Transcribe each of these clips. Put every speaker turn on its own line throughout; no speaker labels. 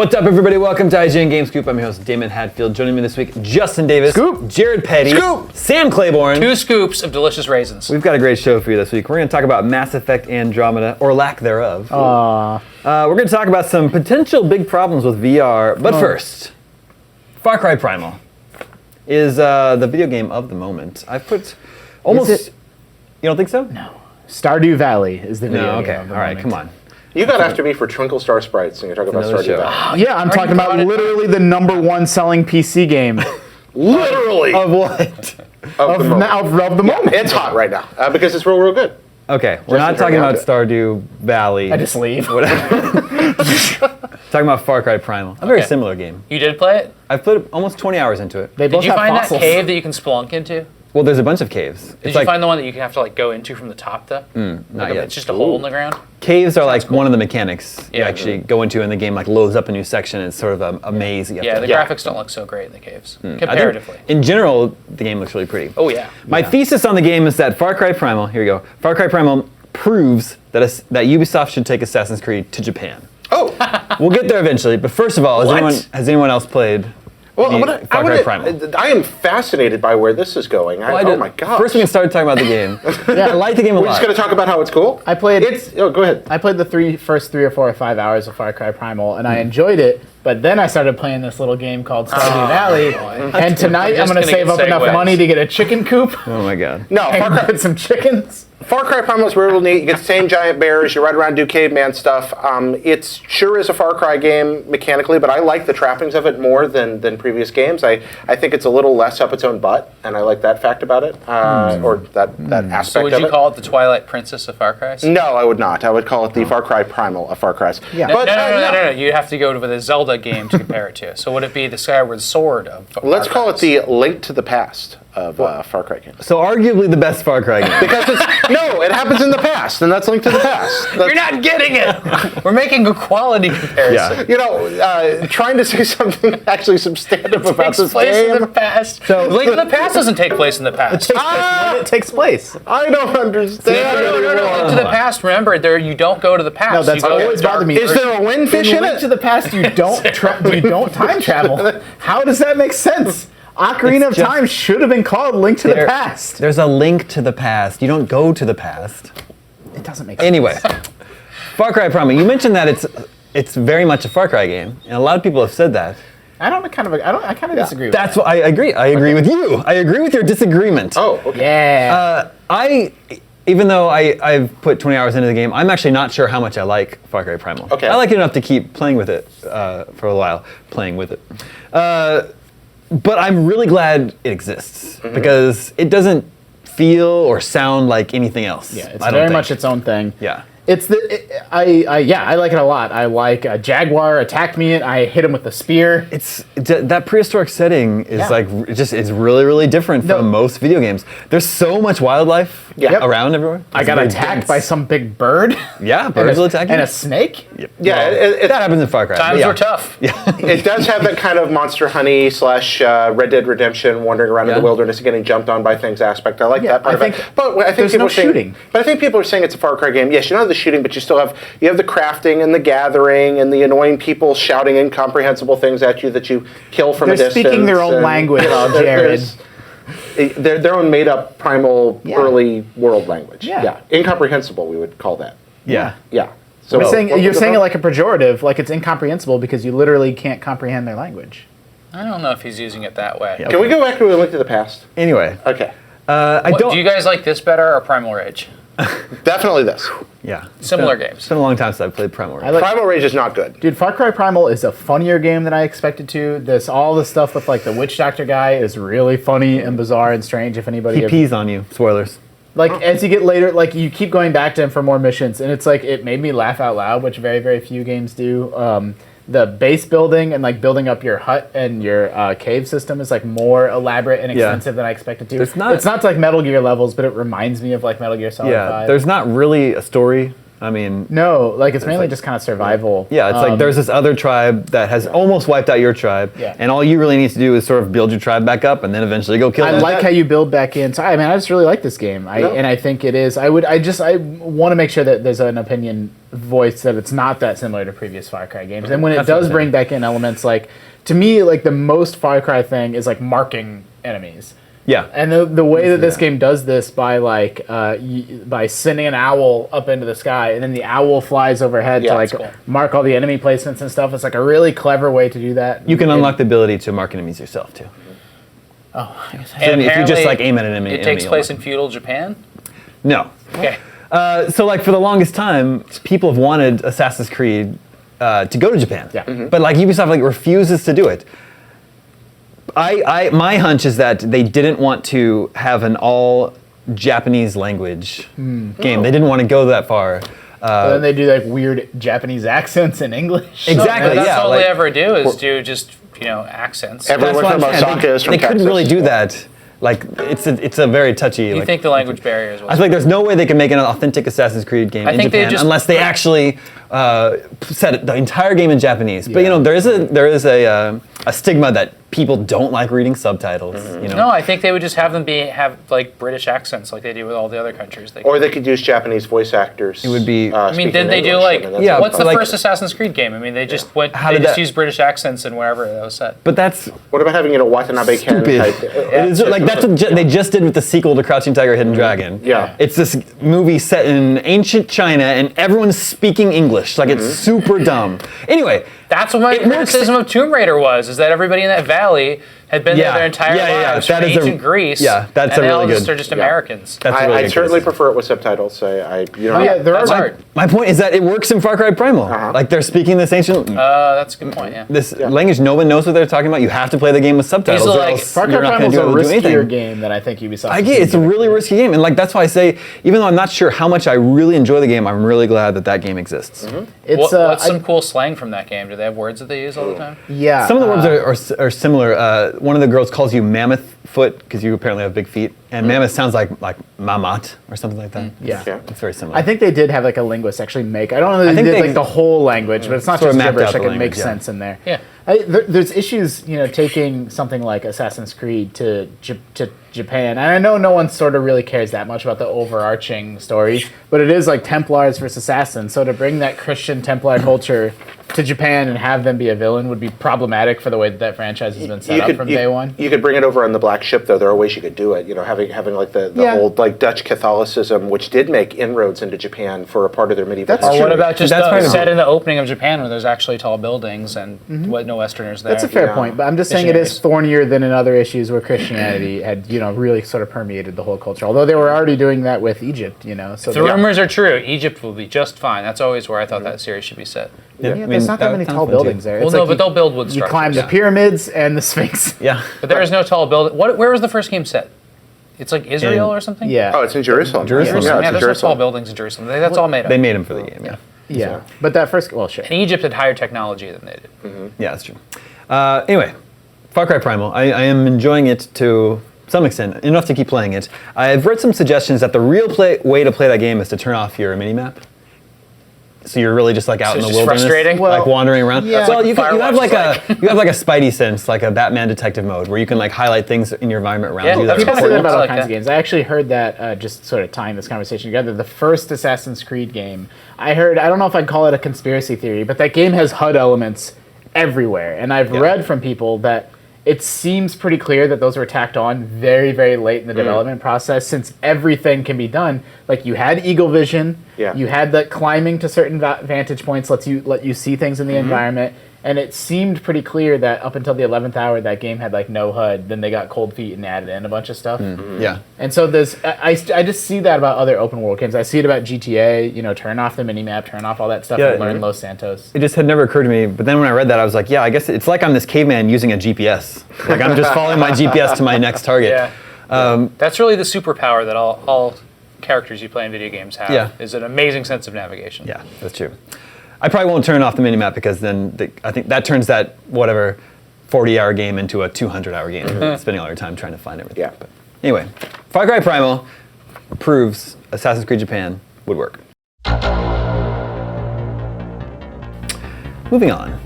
What's up, everybody? Welcome to IGN Game Scoop. I'm your host, Damon Hadfield. Joining me this week, Justin Davis,
Scoop.
Jared Petty,
Scoop.
Sam Claiborne.
2 scoops of delicious raisins.
We've got a great show for you this week. We're going to talk about Mass Effect Andromeda, or lack thereof. We're going to talk about some potential big problems with VR. But first, Far Cry Primal is the video game of the moment. I've put almost...
Is it?
You don't think so?
No. Stardew Valley is the video
No,
game
okay.
of the
All right,
moment.
come on.
You got after me for Twinkle Star Sprites, and you're talking about
another
Stardew
show.
Valley.
Yeah, I'm talking about literally the #1 selling PC game
Literally
Of what?
of the moment.
of the moment.
It's hot right now because it's real good.
Okay, we're not
Justin,
talking
turn me
about
on
Stardew Valley.
I just leave.
Talking about Far Cry Primal. A very
Okay.
similar game.
You did play it?
I've put almost 20 hours into it.
They both
Did you
have
find
fossils.
that cave that you can spelunk into?
Well, there's a bunch of caves.
Did you find the one that you have to go into from the top though?
Not yet.
It's just a hole in the ground?
Caves are like one of the mechanics you
Yeah.
actually go into, and the game like loads up a new section. It's sort of a maze. That you have
Yeah,
to
the graphics don't look so great in the caves,
I think
comparatively.
in general, the game looks really pretty.
Oh yeah.
My thesis on the game is that Far Cry Primal, here we go, Far Cry Primal proves that that Ubisoft should take Assassin's Creed to Japan.
Oh,
We'll get there eventually, but first of all,
What?
has anyone else played
well,
any Far Cry Primal?
I am fascinated by where this is going. Oh my god!
First, we can start talking about the game. I like the game a
We're
lot.
just going to talk about how it's cool.
I played.
Go ahead.
I played the first 3 or 4 or 5 hours of Far Cry Primal, and I enjoyed it. But then I started playing this little game called Stardew Valley, and tonight I'm
just
going to
gonna
save
get
up enough
segues.
money to get a chicken coop
Oh my god.
No,
and put some chickens.
Far Cry Primal is real neat. You get the same giant bears. You ride around, do caveman stuff. It sure is a Far Cry game mechanically, but I like the trappings of it more than previous games. I think it's a little less up its own butt, and I like that fact about it, or that aspect
So would
of
you
it.
call it the Twilight Princess of Far Cry?
No, I would not. I would call it the Far Cry Primal of Far Cry's.
Yeah.
No,
But,
no. You have to go to the Zelda game to compare it to. So would it be the Skyward Sword of Far
Let's call it
Cry's?
the Link to the Past of Far Cry games.
So arguably the best Far Cry game.
Because it happens in the past, and that's Link to the Past.
You're not getting it! We're making a quality comparison.
Yeah.
Trying to say something actually substantive about
Takes
this
place in the
game.
past.
So-
Link to the Past doesn't take place in the past.
When it takes place.
I don't understand.
No. Link to the Past. Remember, you don't go to the past.
No, that's
you go
always
to dark-
bothered me.
Is there a windfish
In
in
Link
it?
to the Past, you don't time travel. How does that make sense? Ocarina of
just-
Time should have been called Link to the Past.
There's a link to the past. You don't go to the past.
It doesn't make sense.
Anyway, Far Cry Primal. You mentioned that it's very much a Far Cry game, and a lot of people have said that.
I kind of disagree with
That's what I agree. I agree with you. I agree with your disagreement.
Oh, okay.
that. Yeah.
Even though I've put 20 hours into the game, I'm actually not sure how much I like Far Cry Primal.
Okay.
I like it enough to keep playing with it for a while, playing with it. But I'm really glad it exists because it doesn't feel or sound like anything else.
Yeah, it's
I don't
very
think.
much its own thing.
Yeah.
It's I like it a lot. I like a jaguar attacked me and I hit him with a spear.
It's that prehistoric setting is
Yeah.
like it's really really different from
No.
most video games. There's so much wildlife
Yep.
around everywhere.
I
It's
got
very
attacked
dense.
by some big bird.
Yeah, birds will attack you.
And a snake.
Yeah,
That happens in Far Cry.
Times
but
were tough.
it does have that kind of Monster Honey / Red Dead Redemption, wandering around in the
Yeah.
wilderness and getting jumped on by things aspect. I like that part
I
of it.
think
But I think
there's
people
no
are saying,
shooting.
But I think people are saying it's a Far Cry game. Yes, you don't have the shooting, but you still have the crafting and the gathering and the annoying people shouting incomprehensible things at you that you kill from a
They're
distance.
speaking their own
and,
language,
Jared.
Jared.
Their own made-up primal
Yeah.
early world language.
Yeah.
Incomprehensible, we would call that.
Yeah.
Yeah. So
You're saying
what-
it like a pejorative, like it's incomprehensible because you literally can't comprehend their language.
I don't know if he's using it that way.
Can we go back to A Link to the Past?
Anyway,
Okay.
I don't.
Do you guys like this better or Primal Rage?
Definitely this.
Yeah.
Similar
It's
games.
been a long time since I've played Primal Rage.
I like,
Primal Rage is not good.
dude, Far Cry Primal is a funnier game than I expected to. All the stuff with like the witch doctor guy is really funny and bizarre and strange. If anybody
He pees on you. Spoilers.
like as you get later, like you keep going back to him for more missions, and it's like it made me laugh out loud, which very very few games do. The base building and like building up your hut and your cave system is like more elaborate and
Yeah.
expensive than I expected to.
It's not
to like Metal Gear levels, but it reminds me of like Metal Gear Solid 5.
There's not really a story I mean,
No, like it's mainly
like-
just kind of survival.
yeah, it's like there's this other tribe that has almost wiped out your tribe,
Yeah.
and all you really need to do is sort of build your tribe back up, and then eventually go kill
I
them.
like how you build back in. So I mean, I just really like this game. And I think it is. I want to make sure that there's an opinion voiced that it's not that similar to previous Far Cry games. And when it
That's what I'm
does
saying.
bring back in elements like, to me, like the most Far Cry thing is like marking enemies.
Yeah.
And the way that this game does this by like by sending an owl up into the sky, and then the owl flies overhead
Yeah,
to like
that's cool.
mark all the enemy placements and stuff. It's like a really clever way to do that.
You can unlock the ability to mark enemies yourself too.
And
if you just
apparently
like aim at an enemy,
it takes
you'll
place
mark
in feudal Japan.
No.
Okay.
So like for the longest time, people have wanted Assassin's Creed to go to Japan.
Yeah. Mhm.
But like Ubisoft like refuses to do it. My hunch is that they didn't want to have an all Japanese language game. They didn't want to go that far.
But then they do like weird Japanese accents in English.
Exactly.
That's
yeah,
all
like-
they ever do is do just accents.
Everyone
That's
from
what I'm saying.
Osaka is from
They couldn't
Texas.
really do that. Like it's a very touchy.
You
like,
think the language barrier is
I feel like there's no way they can make an authentic Assassin's Creed game
I
in
think they
Japan
just-
unless they actually set the entire game in Japanese. But there is a stigma that people don't like reading subtitles.
No, I think they would just have them have like British accents like they do with all the other countries.
Or they could use Japanese voice actors. It
would be-
I mean, didn't they do like
Yeah,
what's the
like-
first Assassin's Creed game? I mean, they just went
How
they
did
just
that-
used British accents and wherever that was set.
But that's
What about having Watanabe Ken
stupid.
type?
It is like that's what they just did with the sequel to Crouching Tiger, Hidden Dragon.
Yeah.
It's this movie set in ancient China and everyone's speaking English. Like it's super dumb. Anyway,
That's what my
It works-
criticism of Tomb Raider was: is that everybody in that valley had been there their entire lives from
that is
ancient Greece.
Yeah, that's
and
a
they all
really
just
good.
are just Americans.
That's a really
I
good
certainly
criticism.
prefer it with subtitles.
Yeah, there
That's
are
hard.
My point is that it works in Far Cry Primal. Like they're speaking this ancient
That's a good point. Yeah.
this language no one knows what they're talking about. You have to play the game with subtitles.
These are
or
like-
else
Far Cry
you're not going
Primal's
to
a
do
riskier
anything.
game than I think Ubisoft.
I get it's a really risky game, and like that's why I say, even though I'm not sure how much I really enjoy the game, I'm really glad that game exists.
It's
What's some cool slang from that game? Do they have words that they use all the time?
yeah.
Some of the words are similar. One of the girls calls you mammoth foot because you apparently have big feet, and mammoth sounds like mamat or something like that.
Yeah.
Yeah.
It's very similar.
I think they did have like a linguist actually make. I don't know if
I
they
think
did
they-
like the whole language, but it's not
Sort of
just
mapped
gibberish.
out
Like
the
it makes
language, yeah.
sense in there.
Yeah.
There's issues, taking something like Assassin's Creed to Japan, and I know no one sort of really cares that much about the overarching story, but it is like Templars versus Assassins. So to bring that Christian Templar culture to Japan and have them be a villain would be problematic for the way that franchise has been set up from day one.
You could bring it over on the Black Ship, though. There are ways you could do it. Having like the
Yeah.
old like Dutch Catholicism, which did make inroads into Japan for a part of their medieval
That's
history.
Or what about just
That's probably
set
the-
in the opening of Japan where there's actually tall buildings and what no Westerners there?
That's a fair
Yeah.
point, but I'm just saying it is thornier than in other issues where Christianity had, really sort of permeated the whole culture. Although they were already doing that with Egypt, So
The rumors are true. Egypt will be just fine. That's always where I thought that series should be set.
Yeah,
Yeah, there's not that many
sounds
tall
fun, too.
buildings there.
Well,
It's
no,
like
but they'll build wood
you
structures.
climb the pyramids and the Sphinx.
Yeah.
But there is no tall building. Where was the first game set? It's like Israel or something?
Yeah.
Oh, it's in Jerusalem.
Jerusalem.
Yeah,
Yeah,
it's in
there's no tall
Jerusalem.
buildings in Jerusalem. That's all made up.
They made him for the game. Yeah.
Yeah. But that first, well, sure.
And Egypt had higher technology than they did.
Yeah, that's true. Anyway, Far Cry Primal. I am enjoying it to some extent, enough to keep playing it. I've read some suggestions that the real way to play that game is to turn off your minimap. So you're really just like out
So
in
it's
the
just
wilderness,
frustrating?
like wandering around.
Yeah.
Well,
That's
you,
like
you have like
Firewatch
a you have like a Spidey sense, like a Batman detective mode, where you can like highlight things in your environment around
Yeah,
you.
that's
People say
cool.
that
I
about all
like
kinds
that.
of games. I actually heard that just sort of tying this conversation together. The first Assassin's Creed game, I don't know if I'd call it a conspiracy theory, but that game has HUD elements everywhere. And I've read from people that it seems pretty clear that those were tacked on very, very late in the development process, since everything can be done. Like you had eagle vision,
Yeah.
you had the climbing to certain vantage points let you see things in the environment, and it seemed pretty clear that up until the 11th hour that game had like no HUD. Then they got cold feet and added in a bunch of stuff.
Yeah.
And so I just see that about other open world games. I see it about GTA. Turn off the minimap, turn off all that stuff,
Yeah,
and learn
mhm.
Los Santos.
It just had never occurred to me, but then when I read that, I was like, yeah, I guess it's like I'm this caveman using a GPS. Like I'm just following my GPS to my next target.
Yeah. That's really the superpower that all characters you play in video games have.
Yeah.
Is an amazing sense of navigation.
Yeah, that's true. I probably won't turn off the minimap because then I think that turns that whatever 40-hour game into a 200-hour game, spending all your time trying to find everything.
Yeah.
But anyway, Far Cry Primal proves Assassin's Creed Japan would work. Moving on.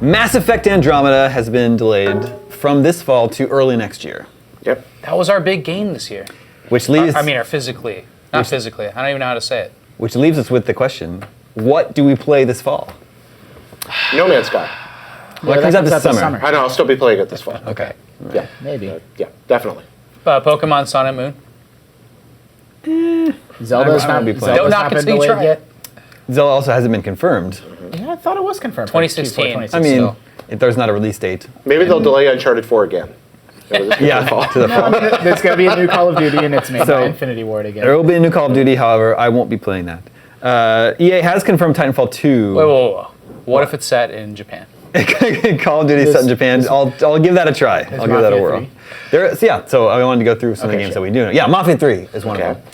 Mass Effect Andromeda has been delayed from this fall to early next year,
Yep.
That was our big game this year.
which leaves
Or physically. Not physically. I don't even know how to say it.
which leaves us with the question: what do we play this fall?
No Man's Sky.
Well, it
that
comes out
comes
this summer.
I know. I'll still be playing it this fall.
Okay.
Yeah.
Maybe.
Yeah. Definitely.
Pokemon Sun and Moon.
Zelda's
I
not,
won't be playing.
Zelda's
Don't knock
not
it
been
till you
delayed
try
yet.
Zelda also hasn't been confirmed.
Yeah, I thought it was confirmed. for
2016.
Q4
I mean,
Still.
if there's not a release date.
Maybe they'll delay Uncharted 4 again.
Yeah, to the fall.
There's going to be a new Call of Duty, and it's made
So-
by Infinity Ward again.
There will be a new Call of Duty, however, I won't be playing that. EA has confirmed Titanfall 2.
Whoa. What if it's set in Japan?
Call of Duty set in Japan. I'll give that a try. I'll give that a
Mafia
whirl.
3.
So I wanted to go through some of the
Okay,
games
sure.
that we do know. Yeah, Mafia 3 is one
Okay.
of them.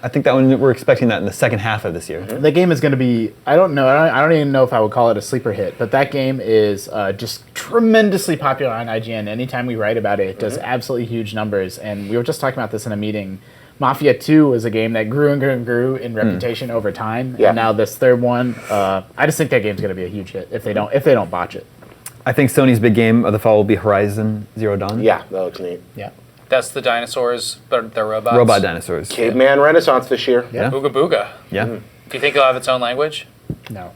I think that one we're expecting that in the second half of this year.
The game is going to be, I don't know, I don't even know if I would call it a sleeper hit, but that game is just tremendously popular on IGN. Anytime we write about it, it does absolutely huge numbers. And we were just talking about this in a meeting. Mafia 2 was a game that grew and grew and grew in reputation over time.
Yeah.
And now this third one, I just think that game's going to be a huge hit if they don't botch it.
I think Sony's big game of the fall will be Horizon Zero Dawn.
Yeah, that looks neat.
Yeah.
That's the dinosaurs, but they're robots.
Robot dinosaurs.
Caveman Renaissance this year.
Yeah.
Booga Booga.
Yeah.
Do you think it'll have its own language?
No.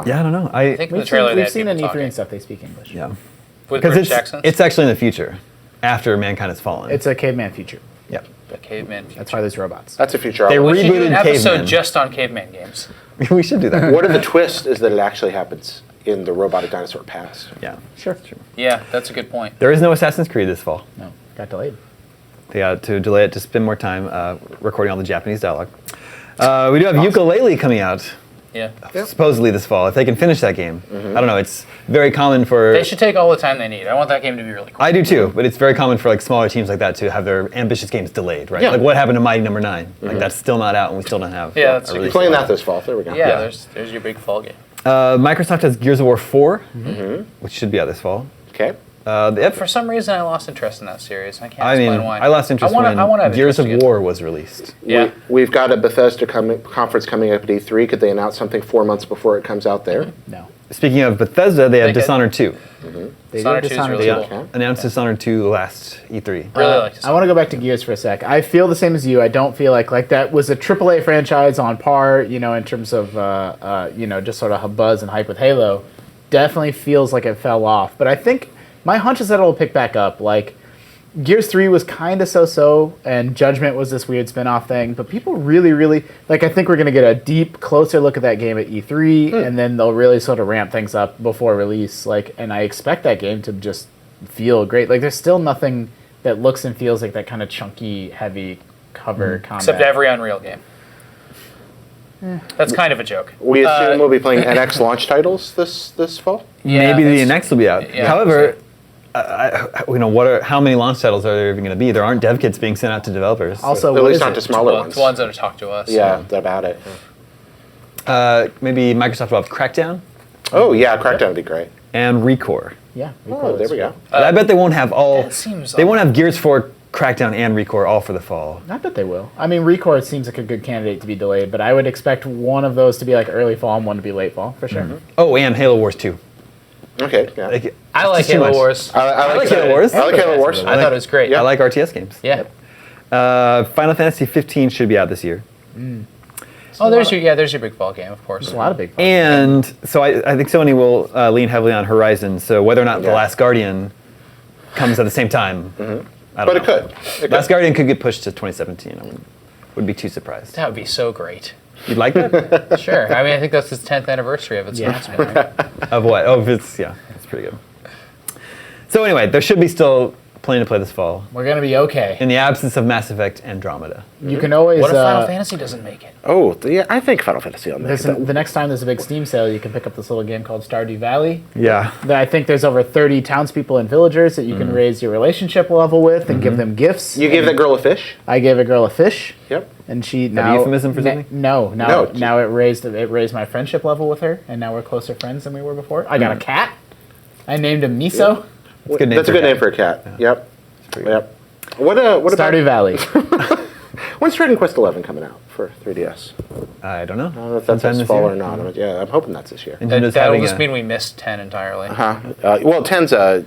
Yeah, I don't know.
I think in the trailer
We've
they
seen
had
in
people
E3
talking.
and stuff, they speak English.
Yeah.
With
Because
British accents?
it's actually in the future, after mankind has fallen.
It's a caveman future.
yeah.
the caveman.
That's why there's robots.
That's a future.
They
outlook.
We should do an
rebooted
episode
Caveman.
just on caveman games.
We should do that.
One of the twists is that it actually happens in the robotic dinosaur past.
Yeah.
Sure.
Yeah, that's a good point.
There is no Assassin's Creed this fall.
No, got delayed.
They had to delay it to spend more time recording all the Japanese dialogue. We do have Yooka-Laylee coming out
Yeah.
supposedly this fall. If they can finish that game, I don't know. It's very common for.
They should take all the time they need. I want that game to be really cool.
I do too, but it's very common for like smaller teams like that to have their ambitious games delayed, right?
Yeah.
Like what happened to Mighty Number 9? Like that's still not out, and we still don't have.
Yeah, that's
a
a good
release
Playing
date.
that this fall. There we go.
yeah,
Yeah.
there's your big fall game.
Microsoft has Gears of War 4, which should be out this fall.
Okay.
For some reason, I lost interest in that series. I can't
I
explain
mean,
why.
I lost interest
I wanna
when
have
Gears of
interest again.
War was released.
Yeah.
We've got a Bethesda conference coming up at E3. Could they announce something 4 months before it comes out there?
No.
Speaking of Bethesda, they have
They could.
Dishonored 2.
They
Dishonored
did
2 is
Dishonored
really
2.
cool.
Okay.
Announced Dishonored 2 last E3.
Really like this.
I want to go back to Gears for a sec. I feel the same as you. I don't feel like that was a AAA franchise on par, in terms of, just sort of buzz and hype with Halo. Definitely feels like it fell off. But I think my hunch is that it'll pick back up. Like, Gears 3 was kind of so-so, and Judgment was this weird spin-off thing. But people really, really, I think we're going to get a deep, closer look at that game at E3, and then they'll really sort of ramp things up before release. And I expect that game to just feel great. There's still nothing that looks and feels like that kind of chunky, heavy cover combat.
Except every Unreal game. That's kind of a joke.
We assume we'll be playing NX launch titles this fall.
Yeah,
Maybe the
that's-
NX will be out.
yeah,
However, how many launch titles are there even going to be? There aren't dev kits being sent out to developers.
Also,
At
what
least
is
not
it?
to smaller
Well,
ones.
the ones that have talked to us.
Yeah, about it.
Maybe Microsoft will have Crackdown
Oh yeah, Crackdown would be great.
and Recore.
Yeah.
Oh, there we go.
I bet they won't have all.
that seems
They
odd.
won't have Gears 4, Crackdown, and Recore all for the fall.
I bet they will. I mean, Recore seems like a good candidate to be delayed, but I would expect one of those to be early fall and one to be late fall, for sure.
Oh, and Halo Wars 2.
Okay. Yeah.
Like,
I like
it's too
Halo
much.
Wars.
I
like Halo Wars.
I like Halo Wars.
I thought it was great.
I like RTS games.
Yeah.
Final Fantasy 15 should be out this year.
Oh, there's your big fall game, of course.
There's a lot of big fun.
And so I think Sony will lean heavily on Horizon. So whether or not The
Yeah.
Last Guardian comes at the same time, I don't
But
know.
it could. It could.
Last Guardian could get pushed to 2017. I wouldn't be too surprised.
That would be so great.
You'd like that?
Sure. I mean, I think that's its 10th anniversary of its
Yeah.
announcement. Right?
Of what? Oh, it's pretty good. So anyway, there should be still plenty to play this fall.
We're going to be okay.
In the absence of Mass Effect Andromeda.
You can always...
What if Final Fantasy doesn't make it?
Oh, yeah. I think Final Fantasy on
the next time there's a big Steam sale, you can pick up this little game called Stardew Valley.
Yeah.
I think there's over 30 townspeople and villagers that you can raise your relationship level with and give them gifts.
You gave that girl a fish.
I gave a girl a fish.
Yep.
And she
a
now
euphemism for something?
No,
No.
now it raised my friendship level with her, and now we're closer friends than we were before. I got a cat. I named him Miso.
Good name
That's
for
a
a
good
cat.
name for a cat. Yep.
pretty good.
Yep. What
Stardew
about
Valley.
When's Dragon Quest 11 coming out for 3DS?
I don't know.
I don't know if that's
Sometime
this
this
fall
year?
or not. Yeah, I'm hoping that's this year.
Nintendo's
That'll
having
just
a-
mean we missed 10 entirely.
Well, 10's an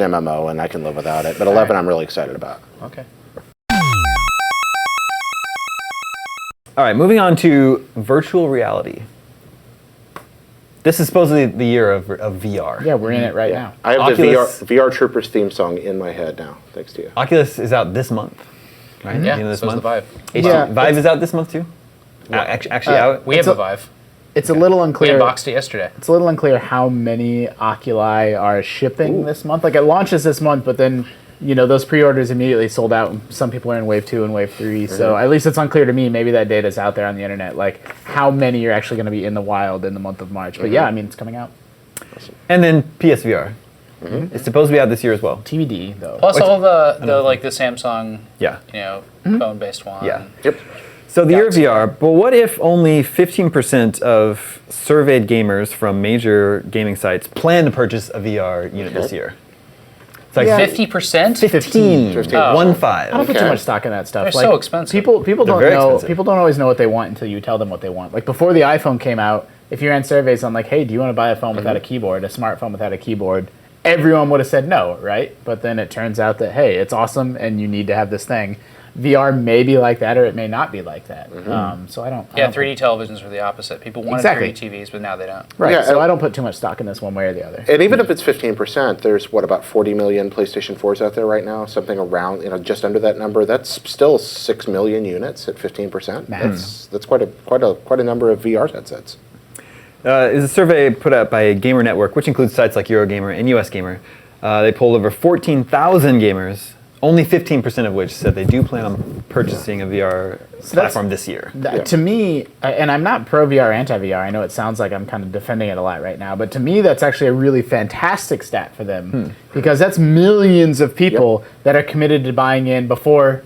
MMO, and I can live without it. But 11, I'm really excited about.
Okay.
All right, moving on to virtual reality. This is supposedly the year of VR.
Yeah, we're in it right now.
I have
Oculus-
the VR Troopers theme song in my head now, thanks to you.
Oculus is out this month, right?
Yeah,
The end of this
so is
month.
the Vive.
Yeah,
Vive is out this month too. Actually out.
We have
It's
a Vive.
It's a little
We
unclear.
unboxed it yesterday.
It's a little unclear how many Oculi are shipping this month. Like it launches this month, but then those pre-orders immediately sold out. Some people are in wave 2 and wave 3. So at least it's unclear to me. Maybe that data's out there on the internet. Like how many are actually going to be in the wild in the month of March. But yeah, I mean it's coming out.
And then PSVR. It's supposed to be out this year as well.
TBD though.
Plus all the Samsung,
Yeah.
phone-based one.
Yeah.
Yep.
So the year of VR, but what if only 15% of surveyed gamers from major gaming sites plan to purchase a VR unit this year? It's like
Yeah.
50%?
15.
15.
Oh.
1
I don't
5.
put too
Okay.
much stock in that stuff.
They're so expensive.
People don't
very
know.
expensive.
People don't always know what they want until you tell them what they want. Like before the iPhone came out, if you ran surveys on like, hey, do you want to buy a phone without a keyboard, a smartphone without a keyboard? Everyone would have said no, right? But then it turns out that hey, it's awesome and you need to have this thing. VR may be like that or it may not be like that. So I don't.
Yeah,
I don't
3D televisions were the opposite. People wanted
Exactly.
3D TVs, but now they don't.
Right.
Yeah,
So I don't put too much stock in this one way or the other.
And even if it's 15%, there's about 40 million PlayStation 4s out there right now, something around, just under that number. That's still 6 million units at 15%. That's quite a number of VR headsets.
Is a survey put out by Gamer Network, which includes sites like Eurogamer and US Gamer. They polled over 14,000 gamers, only 15% of which said they do plan on purchasing a VR platform this year.
To me, and I'm not pro VR, anti VR. I know it sounds like I'm kind of defending it a lot right now, but to me, that's actually a really fantastic stat for them because that's millions of people that are committed to buying in before.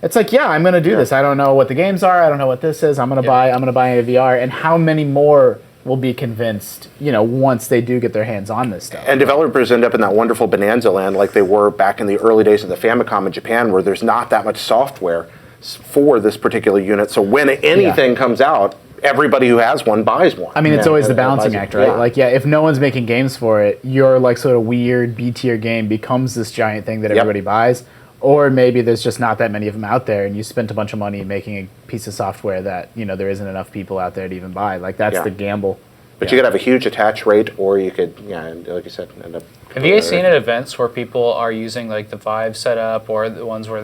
It's like, yeah, I'm going to do this. I don't know what the games are. I don't know what this is. I'm going to buy. I'm going to buy a VR. And how many more will be convinced, once they do get their hands on this stuff?
And developers end up in that wonderful bonanza land like they were back in the early days of the Famicom in Japan, where there's not that much software for this particular unit. So when anything comes out, everybody who has one buys one.
I mean, it's always the
Everybody
balancing
buys
act,
it.
right?
Yeah.
Like, if no one's making games for it, your like sort of weird B tier game becomes this giant thing that everybody buys. Or maybe there's just not that many of them out there, and you spent a bunch of money making a piece of software that there isn't enough people out there to even buy. Like that's the gamble.
But you could have a huge attach rate, or you could, like you said, end up.
Have you guys seen at events where people are using like the Vive setup or the ones where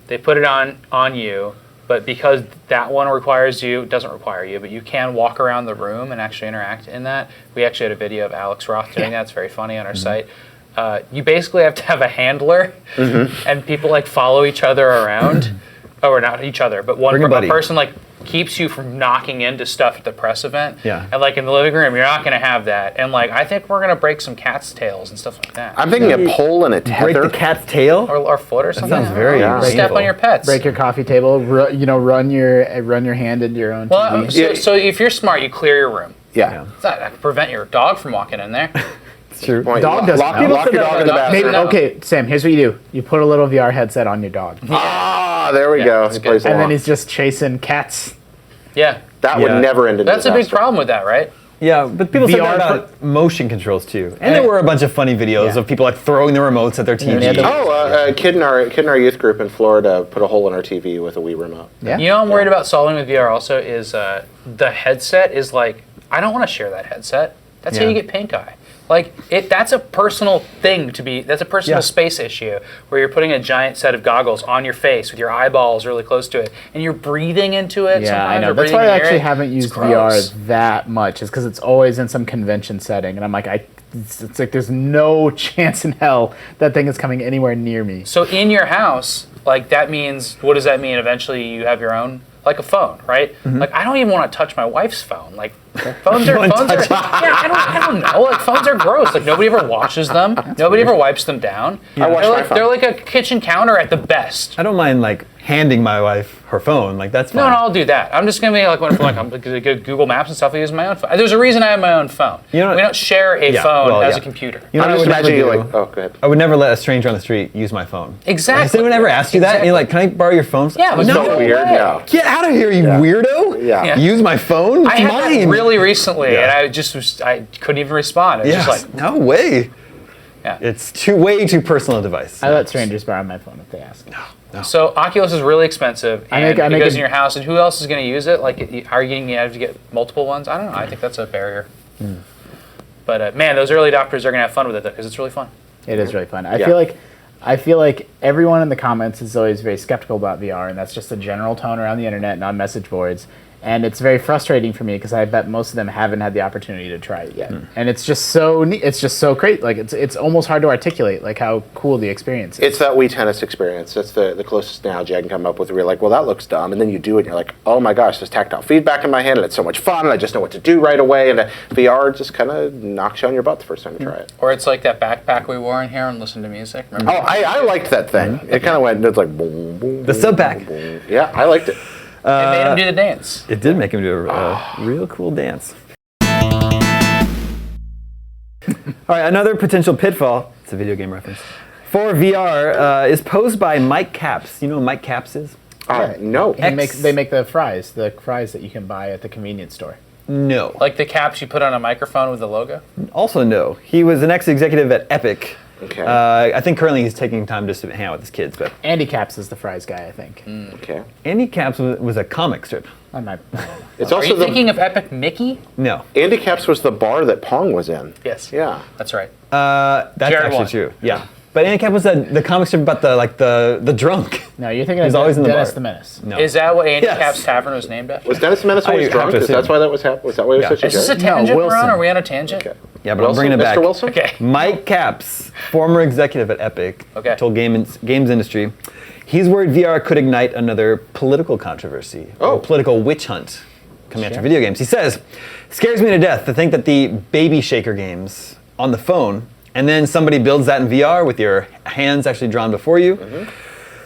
they put it on you, but because that one doesn't require you, but you can walk around the room and actually interact in that. We actually had a video of Alex Roth doing that. It's very funny on our site. You basically have to have a handler, and people like follow each other around, or not each other, but one person like keeps you from knocking into stuff at the press event.
Yeah.
And like in the living room, you're not going to have that. And like I think we're going to break some cat's tails and stuff like that.
I'm thinking a pole and a tether.
Break the cat's tail?
or foot or something.
sounds very
Step
painful.
on your pets.
Break your coffee table. Run your hand into your own
Well,
TV.
so if you're smart, you clear your room.
Yeah.
It's not that prevent your dog from walking in there.
It's true.
Point.
Dog doesn't
lock,
know.
lock your dog in the
Dog
bathroom.
doesn't know.
Okay, Sam. Here's what you do: you put a little VR headset on your dog,
Ah, there we go.
that's
He
good.
plays
and then
along.
he's just chasing cats.
Yeah.
That would
Yeah.
never end in
That's a big
disaster.
problem with that, right?
Yeah, but people said
VR
that about motion controls too. And there were a bunch of funny videos of people like throwing the remotes at their TV.
they had the-
A kid in our youth group in Florida put a hole in our TV with a Wii remote.
Yeah.
You know what I'm worried about solving with VR also is the headset is like, I don't want to share that headset. That's how
Yeah.
you get pink eye. Like that's a personal thing that's a personal space issue where you're putting a giant set of goggles on your face with your eyeballs really close to it and you're breathing into it.
Yeah, I
sometimes,
know.
or
That's
breathing
why I
near
actually
it.
haven't
It's
used VR
gross.
that much. Is because it's always in some convention setting, and I'm like, it's like there's no chance in hell that thing is coming anywhere near me.
So in your house, like that means, what does that mean? Eventually you have your own, like a phone, right? Like I don't even want to touch my wife's phone. Like phones are, yeah, I don't know. Like phones are gross. Like nobody ever washes them. Nobody ever wipes them down.
I wash my phone.
They're like a kitchen counter at the best.
I don't mind like handing my wife her phone. Like that's fine.
No, I'll do that. I'm just gonna be like, I'm gonna go Google Maps and stuff. I use my own phone. There's a reason I have my own phone. We don't share a phone as a computer.
You know
I'm
what
just
I would
imagining you
never
like,
do?
oh, go ahead.
I would never let a stranger on the street use my phone.
Exactly.
Has anyone ever asked you that? And you're like, can I borrow your phone?
Yeah, it was
no.
so
Weird,
way.
yeah.
Get out of here, you weirdo!
Yeah.
Use my phone? It's
I had
mine.
that really recently, and I couldn't even respond. It was just like,
no way.
Yeah.
It's way too personal a device.
I let strangers borrow my phone if they ask.
No.
So Oculus is really expensive, and
I make
it goes
a-
in your house, and who else is going to use it? Like, are you going to have to get multiple ones? I don't know. I think that's a barrier. But man, those early adopters are going to have fun with it because it's really fun.
It is really fun. I feel like everyone in the comments is always very skeptical about VR, and that's just the general tone around the internet and on message boards. And it's very frustrating for me because I bet most of them haven't had the opportunity to try it yet. And it's just so neat. It's just so great. Like it's almost hard to articulate like how cool the experience is.
It's that Wii Tennis experience. That's the closest analogy I can come up with. Where you're like, well, that looks dumb, and then you do it, and you're like, oh my gosh, there's tactile feedback in my hand, and it's so much fun, and I just know what to do right away. And VR just kind of knocks you on your butt the first time you try it.
Or it's like that backpack we wore in here and listened to music. Remember?
Oh, I liked that thing. It kind of went. It's like boom, boom.
The sub pack.
Boom. Yeah, I liked it.
It made him do the dance.
It did make him do a real cool dance. All right, another potential pitfall, it's a video game reference, for VR is posed by Mike Capps. You know who Mike Capps is?
No.
They make the fries that you can buy at the convenience store.
No.
Like the caps you put on a microphone with the logo?
Also no. He was an ex-executive at Epic.
Okay.
I think currently he's taking time just to hang out with his kids, but
Andy Caps is the fries guy, I think.
Okay.
Andy Capps was a comic strip.
I don't know.
It's
Are
also
you
the
thinking of Epic Mickey?
No.
Andy Caps was the bar that Pong was in.
Yes.
Yeah.
That's right.
That's
Jared
actually
won.
true. Yeah. But Andy Capps was the comic strip about the drunk.
No, you're thinking
He's
of
always in the
Dennis
bar.
the Menace.
No.
Is that what Andy
Yes.
Cap's Tavern was named after?
Was Dennis the Menace always
I
drunk?
have to
That's
assume.
why that was was that why he was
Yeah.
such a
Is this a
jerk?
tangent we're on?
Wilson.
Are we on a tangent?
Okay.
Yeah, but I'm
Wilson?
bringing it back.
Mr. Wilson?
Okay.
Mike Capps, former executive at Epic,
Okay.
told games industry, he's worried VR could ignite another political controversy, or
Oh.
political witch hunt coming after video games. He says, scares me to death to think that the baby shaker games on the phone, and then somebody builds that in VR with your hands actually drawn before you.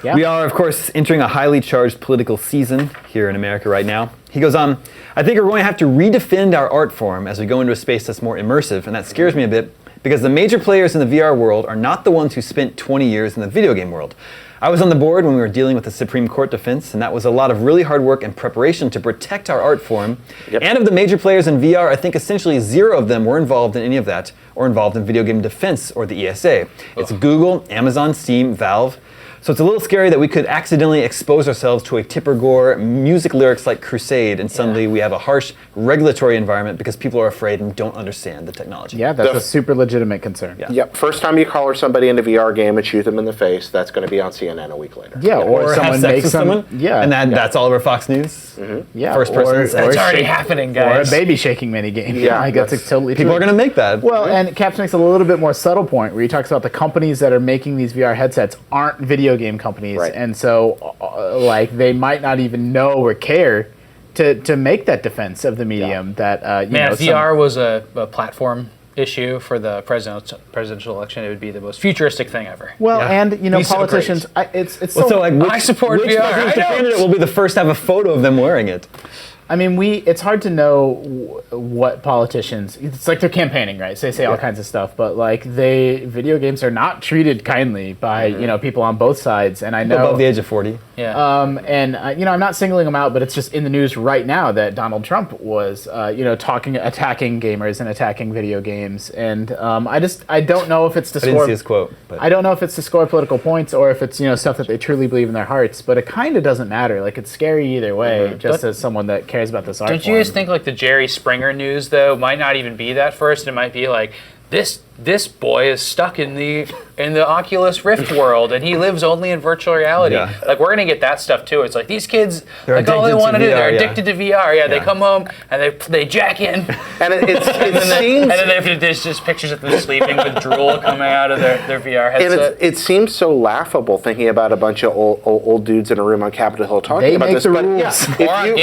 Yeah.
We are, of course, entering a highly charged political season here in America right now. He goes on, I think we're going to have to redefend our art form as we go into a space that's more immersive, and that scares me a bit because the major players in the VR world are not the ones who spent 20 years in the video game world. I was on the board when we were dealing with the Supreme Court defense, and that was a lot of really hard work and preparation to protect our art form.
Yep.
And of the major players in VR, I think essentially zero of them were involved in any of that or involved in video game defense or the ESA. It's Google, Amazon, Steam, Valve. So it's a little scary that we could accidentally expose ourselves to a Tipper Gore music lyrics like Crusade, and suddenly we have a harsh regulatory environment because people are afraid and don't understand the technology.
Yeah, that's
The-
a super legitimate concern.
Yeah.
Yep. First time you collar somebody in a VR game and shoot them in the face, that's going to be on CNN a week later.
Yeah,
Or
or
have
someone
sex
makes
with
some.
someone.
Yeah,
And that's all over Fox News.
yeah,
first person
or,
sex.
It's already
shake-
happening,
or
guys.
a baby shaking mini game.
Yeah,
like that's
that's-
totally
People
true.
are going to make that.
Well, and Caps makes a little bit more subtle point where he talks about the companies that are making these VR headsets aren't video game companies,
Right.
and so like they might not even know or care to make that defense of the medium that you
Man,
know.
if VR was a platform issue for the presidential election, it would be the most futuristic thing ever.
Well,
Yeah.
and you know,
Be so
politicians. It's
Well,
so.
so like,
I support
which
VR.
presidential
I don't.
candidate will be the first to have a photo of them wearing it?
I mean, it's hard to know what politicians. It's like they're campaigning, right? So they say all kinds of stuff, but like video games are not treated kindly by you know people on both sides, and I know.
Above the age of 40.
Yeah.
And you know, I'm not singling them out, but it's just in the news right now that Donald Trump was, you know, attacking gamers and attacking video games, and I don't know if it's to
I didn't
score.
see his quote. But
I don't know if it's to score political points or if it's stuff that they truly believe in their hearts, but it kind of doesn't matter. Like it's scary either way. Just
But-
as someone that cares about this art.
Don't you guys think like the Jerry Springer news though might not even be that first? It might be like this boy is stuck in the Oculus Rift world and he lives only in virtual reality.
Yeah.
Like we're gonna get that stuff too. It's like these kids,
They're
like all they
addicted to
want to do, they're
VR, yeah.
addicted to VR. Yeah, they
Yeah.
come home and they jack in,
And it
and
seems
then there's just pictures of them sleeping with drool coming out of their VR
and
headset.
it seems so laughable thinking about a bunch of old dudes in a room on Capitol Hill talking
They
about
make
this.
the
but
rules.
yeah,
Or on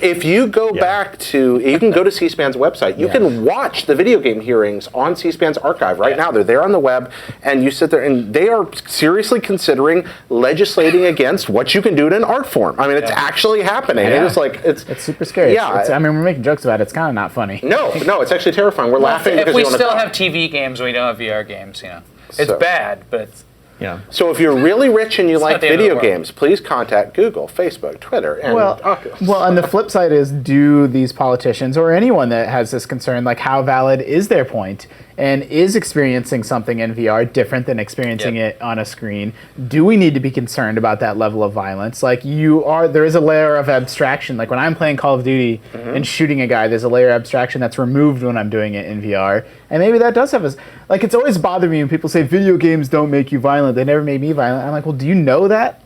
if you go back to, you can go to C-SPAN's website. You can watch the video game hearings on C-SPAN's archive. archive right now. They're there on the web, and you sit there, and they are seriously considering legislating against what you can do in an art form. I mean, it's actually happening.
Yeah.
It's
super scary.
Yeah.
I mean, we're making jokes about it. It's kind of not funny.
No, it's actually terrifying. We're laughing
If
because
we
we want
still
to
have TV games, we don't have VR games. It's
So-
bad, but it's.
Yeah.
So if you're really rich and you like
not the end of the
video
world.
games, please contact Google, Facebook, Twitter, and Oculus.
Well, and the flip side is, do these politicians or anyone that has this concern, like how valid is their point, and is experiencing something in VR different than experiencing it on a screen? Do we need to be concerned about that level of violence? Like there is a layer of abstraction. Like when I'm playing Call of Duty and shooting a guy, there's a layer of abstraction that's removed when I'm doing it in VR, and maybe that does have like it's always bothered me when people say video games don't make you violent. They never made me violent. I'm like, well, do you know that?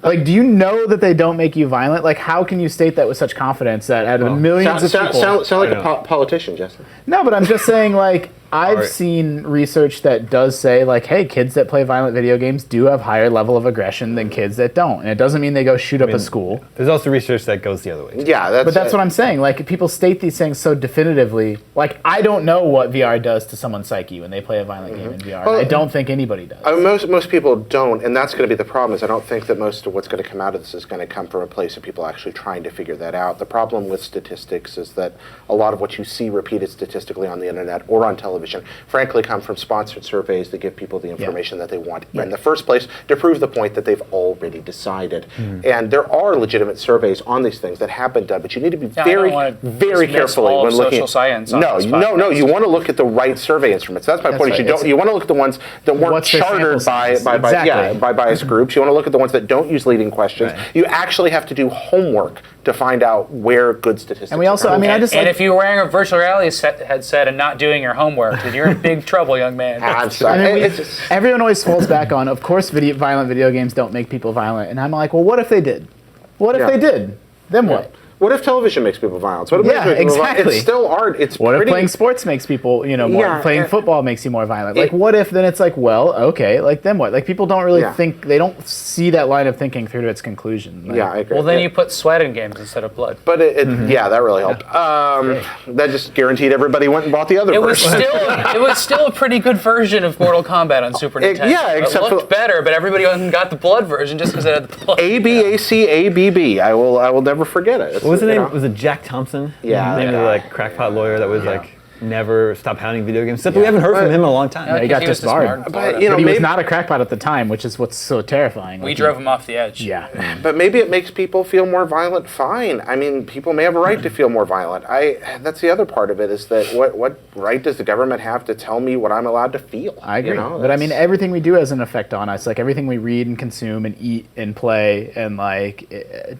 Like, do you know that they don't make you violent? Like, how can you state that with such confidence that out of millions of people...
Sound like a politician, Justin.
No, but I'm just saying, like, I've seen research that does say, like, hey, kids that play violent video games do have higher level of aggression than kids that don't. And it doesn't mean they go shoot up a school.
There's also research that goes the other way.
Yeah,
But that's what I'm saying. Like, people state these things so definitively. Like, I don't know what VR does to someone's psyche when they play a violent game in VR.
Well,
I don't think anybody does.
Most people don't, and that's going to be the problem. Is I don't think that most of what's going to come out of this is going to come from a place of people actually trying to figure that out. The problem with statistics is that a lot of what you see repeated statistically on the internet or on television, frankly, come from sponsored surveys that give people the information that they want in the first place to prove the point that they've already decided. And there are legitimate surveys on these things that have been done, but you need to be very carefully when looking.
Social science on
No,
this
no.
podcast.
You want to look at the right survey instruments. That's my point.
right.
You want to look at the ones that weren't
What's their
chartered
sample size?
by biased groups. You want to look at the ones that don't use leading questions.
Right.
You actually have to do homework to find out where good statistics.
And we also,
are.
I mean, I just
And
like...
if you're wearing a virtual reality headset and not doing your homework, then you're in big trouble, young man.
I'm sorry.
I mean,
It's just-
everyone always falls back on, of course, violent video games don't make people violent. And I'm like, well, what if they did? What if
Yeah.
they did? Then what?
What if television makes people violent? What if
Yeah,
makes people violent?
exactly.
It's still art. It's
What if
pretty,
playing sports makes people, more,
Yeah,
playing football makes you more violent? Like, what if then it's like, well, okay, like then what? Like, people don't really think, they don't see that line of thinking through to its conclusion. Like,
Yeah, I agree.
Well, then you put sweat in games instead of blood.
But yeah, that really helped. That just guaranteed everybody went and bought the other
It was
version.
still a pretty good version of Mortal Kombat on Super Nintendo.
yeah, except
it looked
for-
better, but everybody went and got the blood version just because it had the blood.
ABACABB. I will never forget it.
What was the name? Was it Jack Thompson?
Yeah.
The name of the like crackpot lawyer that was like never stopped hounding video games. Except we haven't heard from him in a long time.
he got
was
disbarred.
disbarred.
But, you know,
But he was
maybe-
not a crackpot at the time, which is what's so terrifying.
We
Like,
drove him off the edge.
Yeah.
But maybe it makes people feel more violent. Fine. I mean, people may have a right to feel more violent. That's the other part of it is that what right does the government have to tell me what I'm allowed to feel?
I agree.
You know,
but I mean,
that's-
everything we do has an effect on us. Like everything we read and consume and eat and play, and like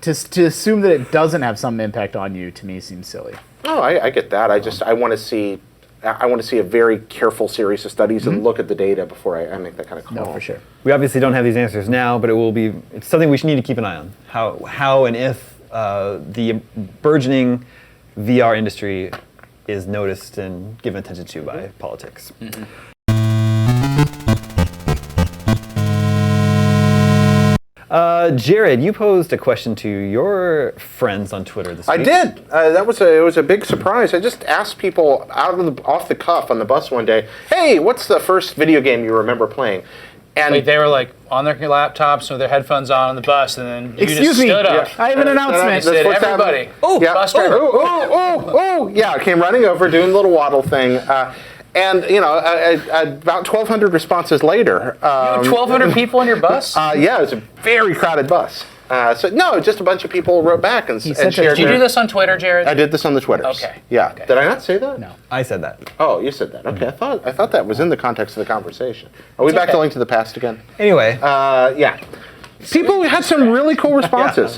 to assume that it doesn't have some impact on you, to me, seems silly.
Oh, I get that. I want to see a very careful series of studies and look at the data before I make that kind of call.
No, for sure.
We obviously don't have these answers now, but it's something we should need to keep an eye on. How and if the burgeoning VR industry is noticed and given attention to by politics. Jared, you posed a question to your friends on Twitter this week.
I did. It was a big surprise. I just asked people off the cuff on the bus one day, "Hey, what's the first video game you remember playing?" And
Like they were like on their laptops with their headphones on the bus, and then you
Excuse
just
me.
stood up.
I have an announcement.
You said,
what's
everybody,
happening. Yeah.
bus driver.
Yeah, I came running over, doing the little waddle thing. And, about 1,200 responses later.
1,200 people on your bus?
Yeah, it was a very crowded bus. Just a bunch of people wrote back and
said
shared.
Did you do this on Twitter, Jared?
I did this on the Twitters.
Okay.
Yeah.
Okay.
Did I not say that?
No.
I said that.
Oh, you said that. Okay. I thought that was in the context of the conversation. Are we back to Link to the Past again?
Anyway,
Yeah. People had some really cool responses.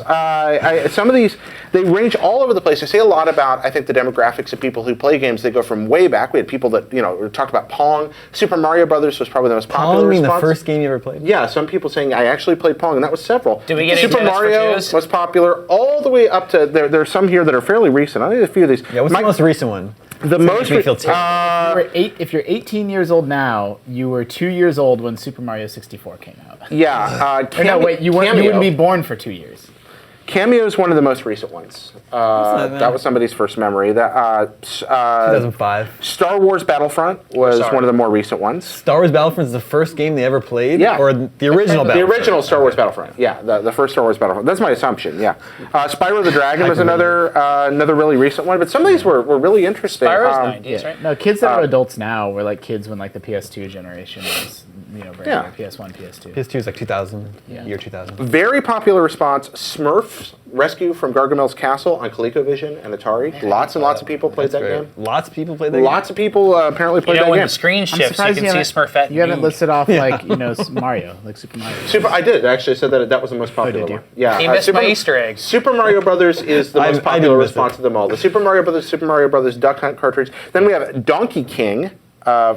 Some of these, they range all over the place. They say a lot about, I think, the demographics of people who play games. They go from way back. We had people that, talked about Pong. Super Mario Brothers was probably the most popular
Pong being the
response.
first game you ever played?
Yeah, some people saying, I actually played Pong, and that was several.
Did we get any
Super
tennis for
Mario
twos?
was popular all the way up to, there's some here that are fairly recent. I need a few of these.
Yeah, what's the most recent one?
The most
me feel terrible.
If you're 18 years old now, you were 2 years old when Super Mario 64 came out.
Yeah.
Or no, wait, you wouldn't
Cameo.
be born for 2 years.
Cameo is one of the most recent ones. That was somebody's first memory.
2005.
Star Wars Battlefront was one of the more recent ones.
Star Wars Battlefront is the first game they ever played?
Yeah.
Or the original
The
Battlefront?
original Star Wars Battlefront. Yeah, the first Star Wars Battlefront. That's my assumption, yeah. Spyro the Dragon was another really recent one, but some of these were really interesting.
Spyro's 90s, right?
No, kids that are adults now were like kids when like the PS2 generation was,
Yeah.
PS1, PS2.
PS2 is like 2000,
Yeah.
year 2000.
Very popular response, Smurfs Rescue from Gargamel's Castle on ColecoVision and Atari. Lots and lots of people played that game.
Lots of people played that game?
Lots of people apparently played
You know,
that
when
game.
the screen shifts, you
surprised
can
you
see
haven't-
Smurfette.
You haven't
me.
listed off like Mario, like Super Mario.
I did actually said that was the most popular
did you?
one. Yeah,
He missed my Easter egg.
Super Mario Brothers is the
I
most
didn't
popular
miss
response
it.
of them all. The Super Mario Brothers Duck Hunt cartridge. Then we have Donkey King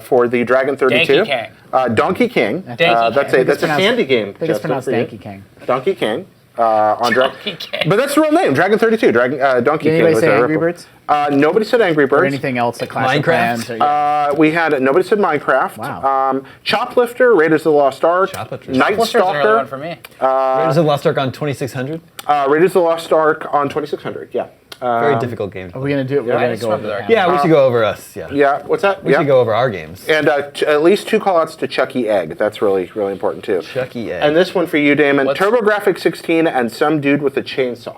for the Dragon 32.
Donkey King.
Donkey King.
Donkey
That's
King.
a handy game.
I think it's
Jeff,
pronounced
for you.
Donkey King.
Donkey King. On
Donkey King.
But that's the real name, Dragon 32. Donkey
Did
King.
anybody
was
say
a
Angry
ripple.
Birds?
Nobody said Angry Birds.
Or anything else like Clash of
Minecraft?
Clans? Or,
We had nobody said Minecraft.
Wow.
Choplifter, Raiders of the Lost Ark,
Choplifter.
Night
Blister's another one
Stalker,
for me.
Raiders of the Lost Ark on 2600?
Raiders of the Lost Ark on 2600. Yeah.
Very difficult game.
are we going to do it? We're
Yeah,
going
it's
to go over
from the
that.
Yeah, we should go over us. Yeah.
Yeah. What's that?
We should go over our games.
And at least 2 callouts to Chucky Egg. That's really, really important too.
Chucky Egg.
And this one for you, Damon.
What's-
TurboGrafx 16 and some dude with a chainsaw.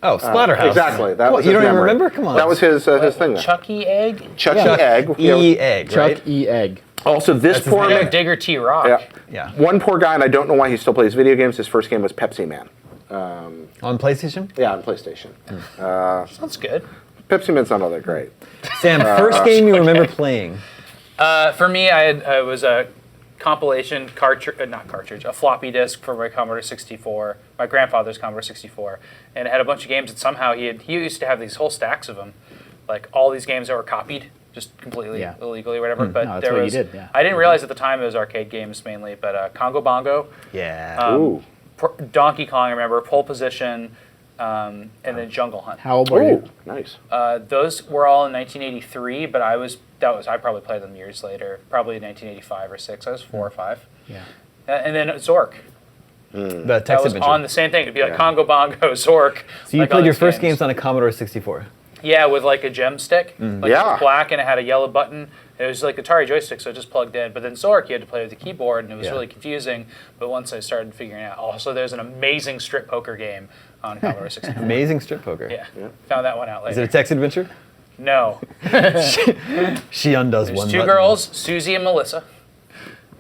Oh, Splatterhouse.
Exactly. That
What,
was
you
his
don't even
memory.
remember? Come on.
That was his thing. There.
Chucky Egg?
Chucky
Chuck
Egg.
E. Egg,
Chuck
right?
E. Egg.
Also, this
That's his
poor
name.
man.
Digger T. Rock.
Yeah.
Yeah.
One poor guy, and I don't know why he still plays video games. His first game was Pepsi Man.
On PlayStation?
Yeah, on PlayStation.
Sounds good.
Pepsi Man's not all that great.
Sam, first game you remember playing?
For me, I was a compilation cartridge, not cartridge, a floppy disk for my Commodore 64, my grandfather's Commodore 64, and it had a bunch of games that somehow he used to have these whole stacks of them, like all these games that were copied, just completely illegally or whatever. But
No, that's
there
what you
was,
did, yeah.
I didn't realize at the time it was arcade games mainly, but Congo Bongo,
Yeah.
Ooh.
Donkey Kong, I remember, Pole Position, and then Jungle Hunt.
How old were
Ooh,
you?
nice.
Those were all in 1983, but I probably played them years later, probably 1985 or 6. I was 4 or 5.
Yeah.
And then Zork.
the
That
text
was
adventure.
on the same thing. It'd be like
Yeah.
Congo Bongo, Zork.
So you
like all
played your
these
first games on a Commodore 64.
Yeah, with like a gem stick. Like
Yeah.
it was black and it had a yellow button. It was like Atari joystick, so it just plugged in. But then Zork, you had to play with the keyboard, and it was
Yeah.
really confusing. But once I started figuring it out, also there's an amazing strip poker game on Commodore 64.
Amazing strip poker.
Yeah, found that one out
Is
later.
it a text adventure?
No,
She undoes
there's
one
2
button.
girls, Susie and Melissa.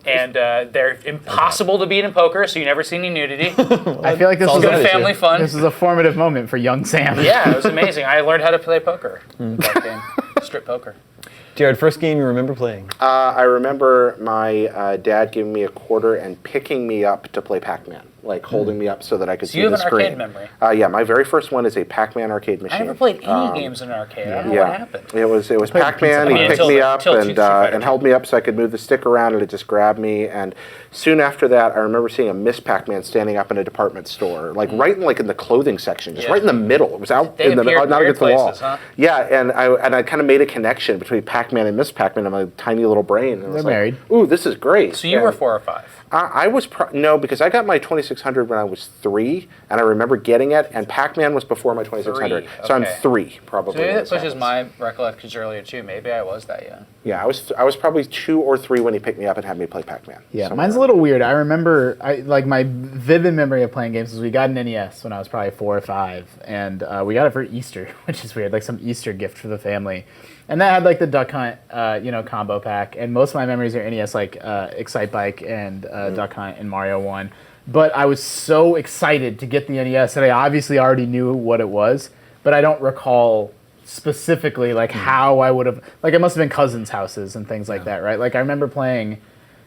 And they're impossible to beat in poker, so you never see any nudity.
I feel like this
all
was
good
a
issue.
Family fun.
This is a formative moment for young Sam.
Yeah, it was amazing. I learned how to play poker. That game. Strip poker.
Jared, first game you remember playing?
I remember my dad giving me a quarter and picking me up to play Pac-Man, like holding me up so that I could
So
see
you
the
have an
screen.
arcade memory.
Yeah, my very first one is a Pac-Man arcade machine.
I never played any games in an arcade. I don't know
Yeah,
what happened.
it was
played
Pac-Man.
Pizza
He
Hut.
picked
Until
me
the-
up
until
and
Street Fighter.
and held me up so I could move the stick around, and it just grabbed me. And soon after that, I remember seeing a Miss Pac-Man standing up in a department store, like right in the clothing section, just
Yeah.
right in the middle. It was out
They
in the
appeared
not
weird
against the wall.
places, huh?
Yeah, and I kind of made a connection between Pac-Man and Miss Pac-Man in my tiny little brain. And I was
They're
like,
married.
Ooh, this is great.
So you were 4 or 5.
I was no, because I got my 2600 when I was 3, and I remember getting it. And Pac-Man was before my 2600,
3,
so I'm
okay.
3 probably.
So maybe
when
that
this
pushes
happens.
my recollections earlier too. Maybe I was that young.
Yeah, I was probably 2 or 3 when he picked me up and had me play Pac-Man.
Yeah,
somewhere.
mine's a little weird. I remember, my vivid memory of playing games was we got an NES when I was probably 4 or 5, and we got it for Easter, which is weird, like some Easter gift for the family. And that had like the Duck Hunt, combo pack, and most of my memories are NES, like Excite Bike and Duck Hunt and Mario 1. But I was so excited to get the NES that I obviously already knew what it was, but I don't recall specifically like how I would have, like it must have been cousins' houses and things like that, right? Like I remember playing.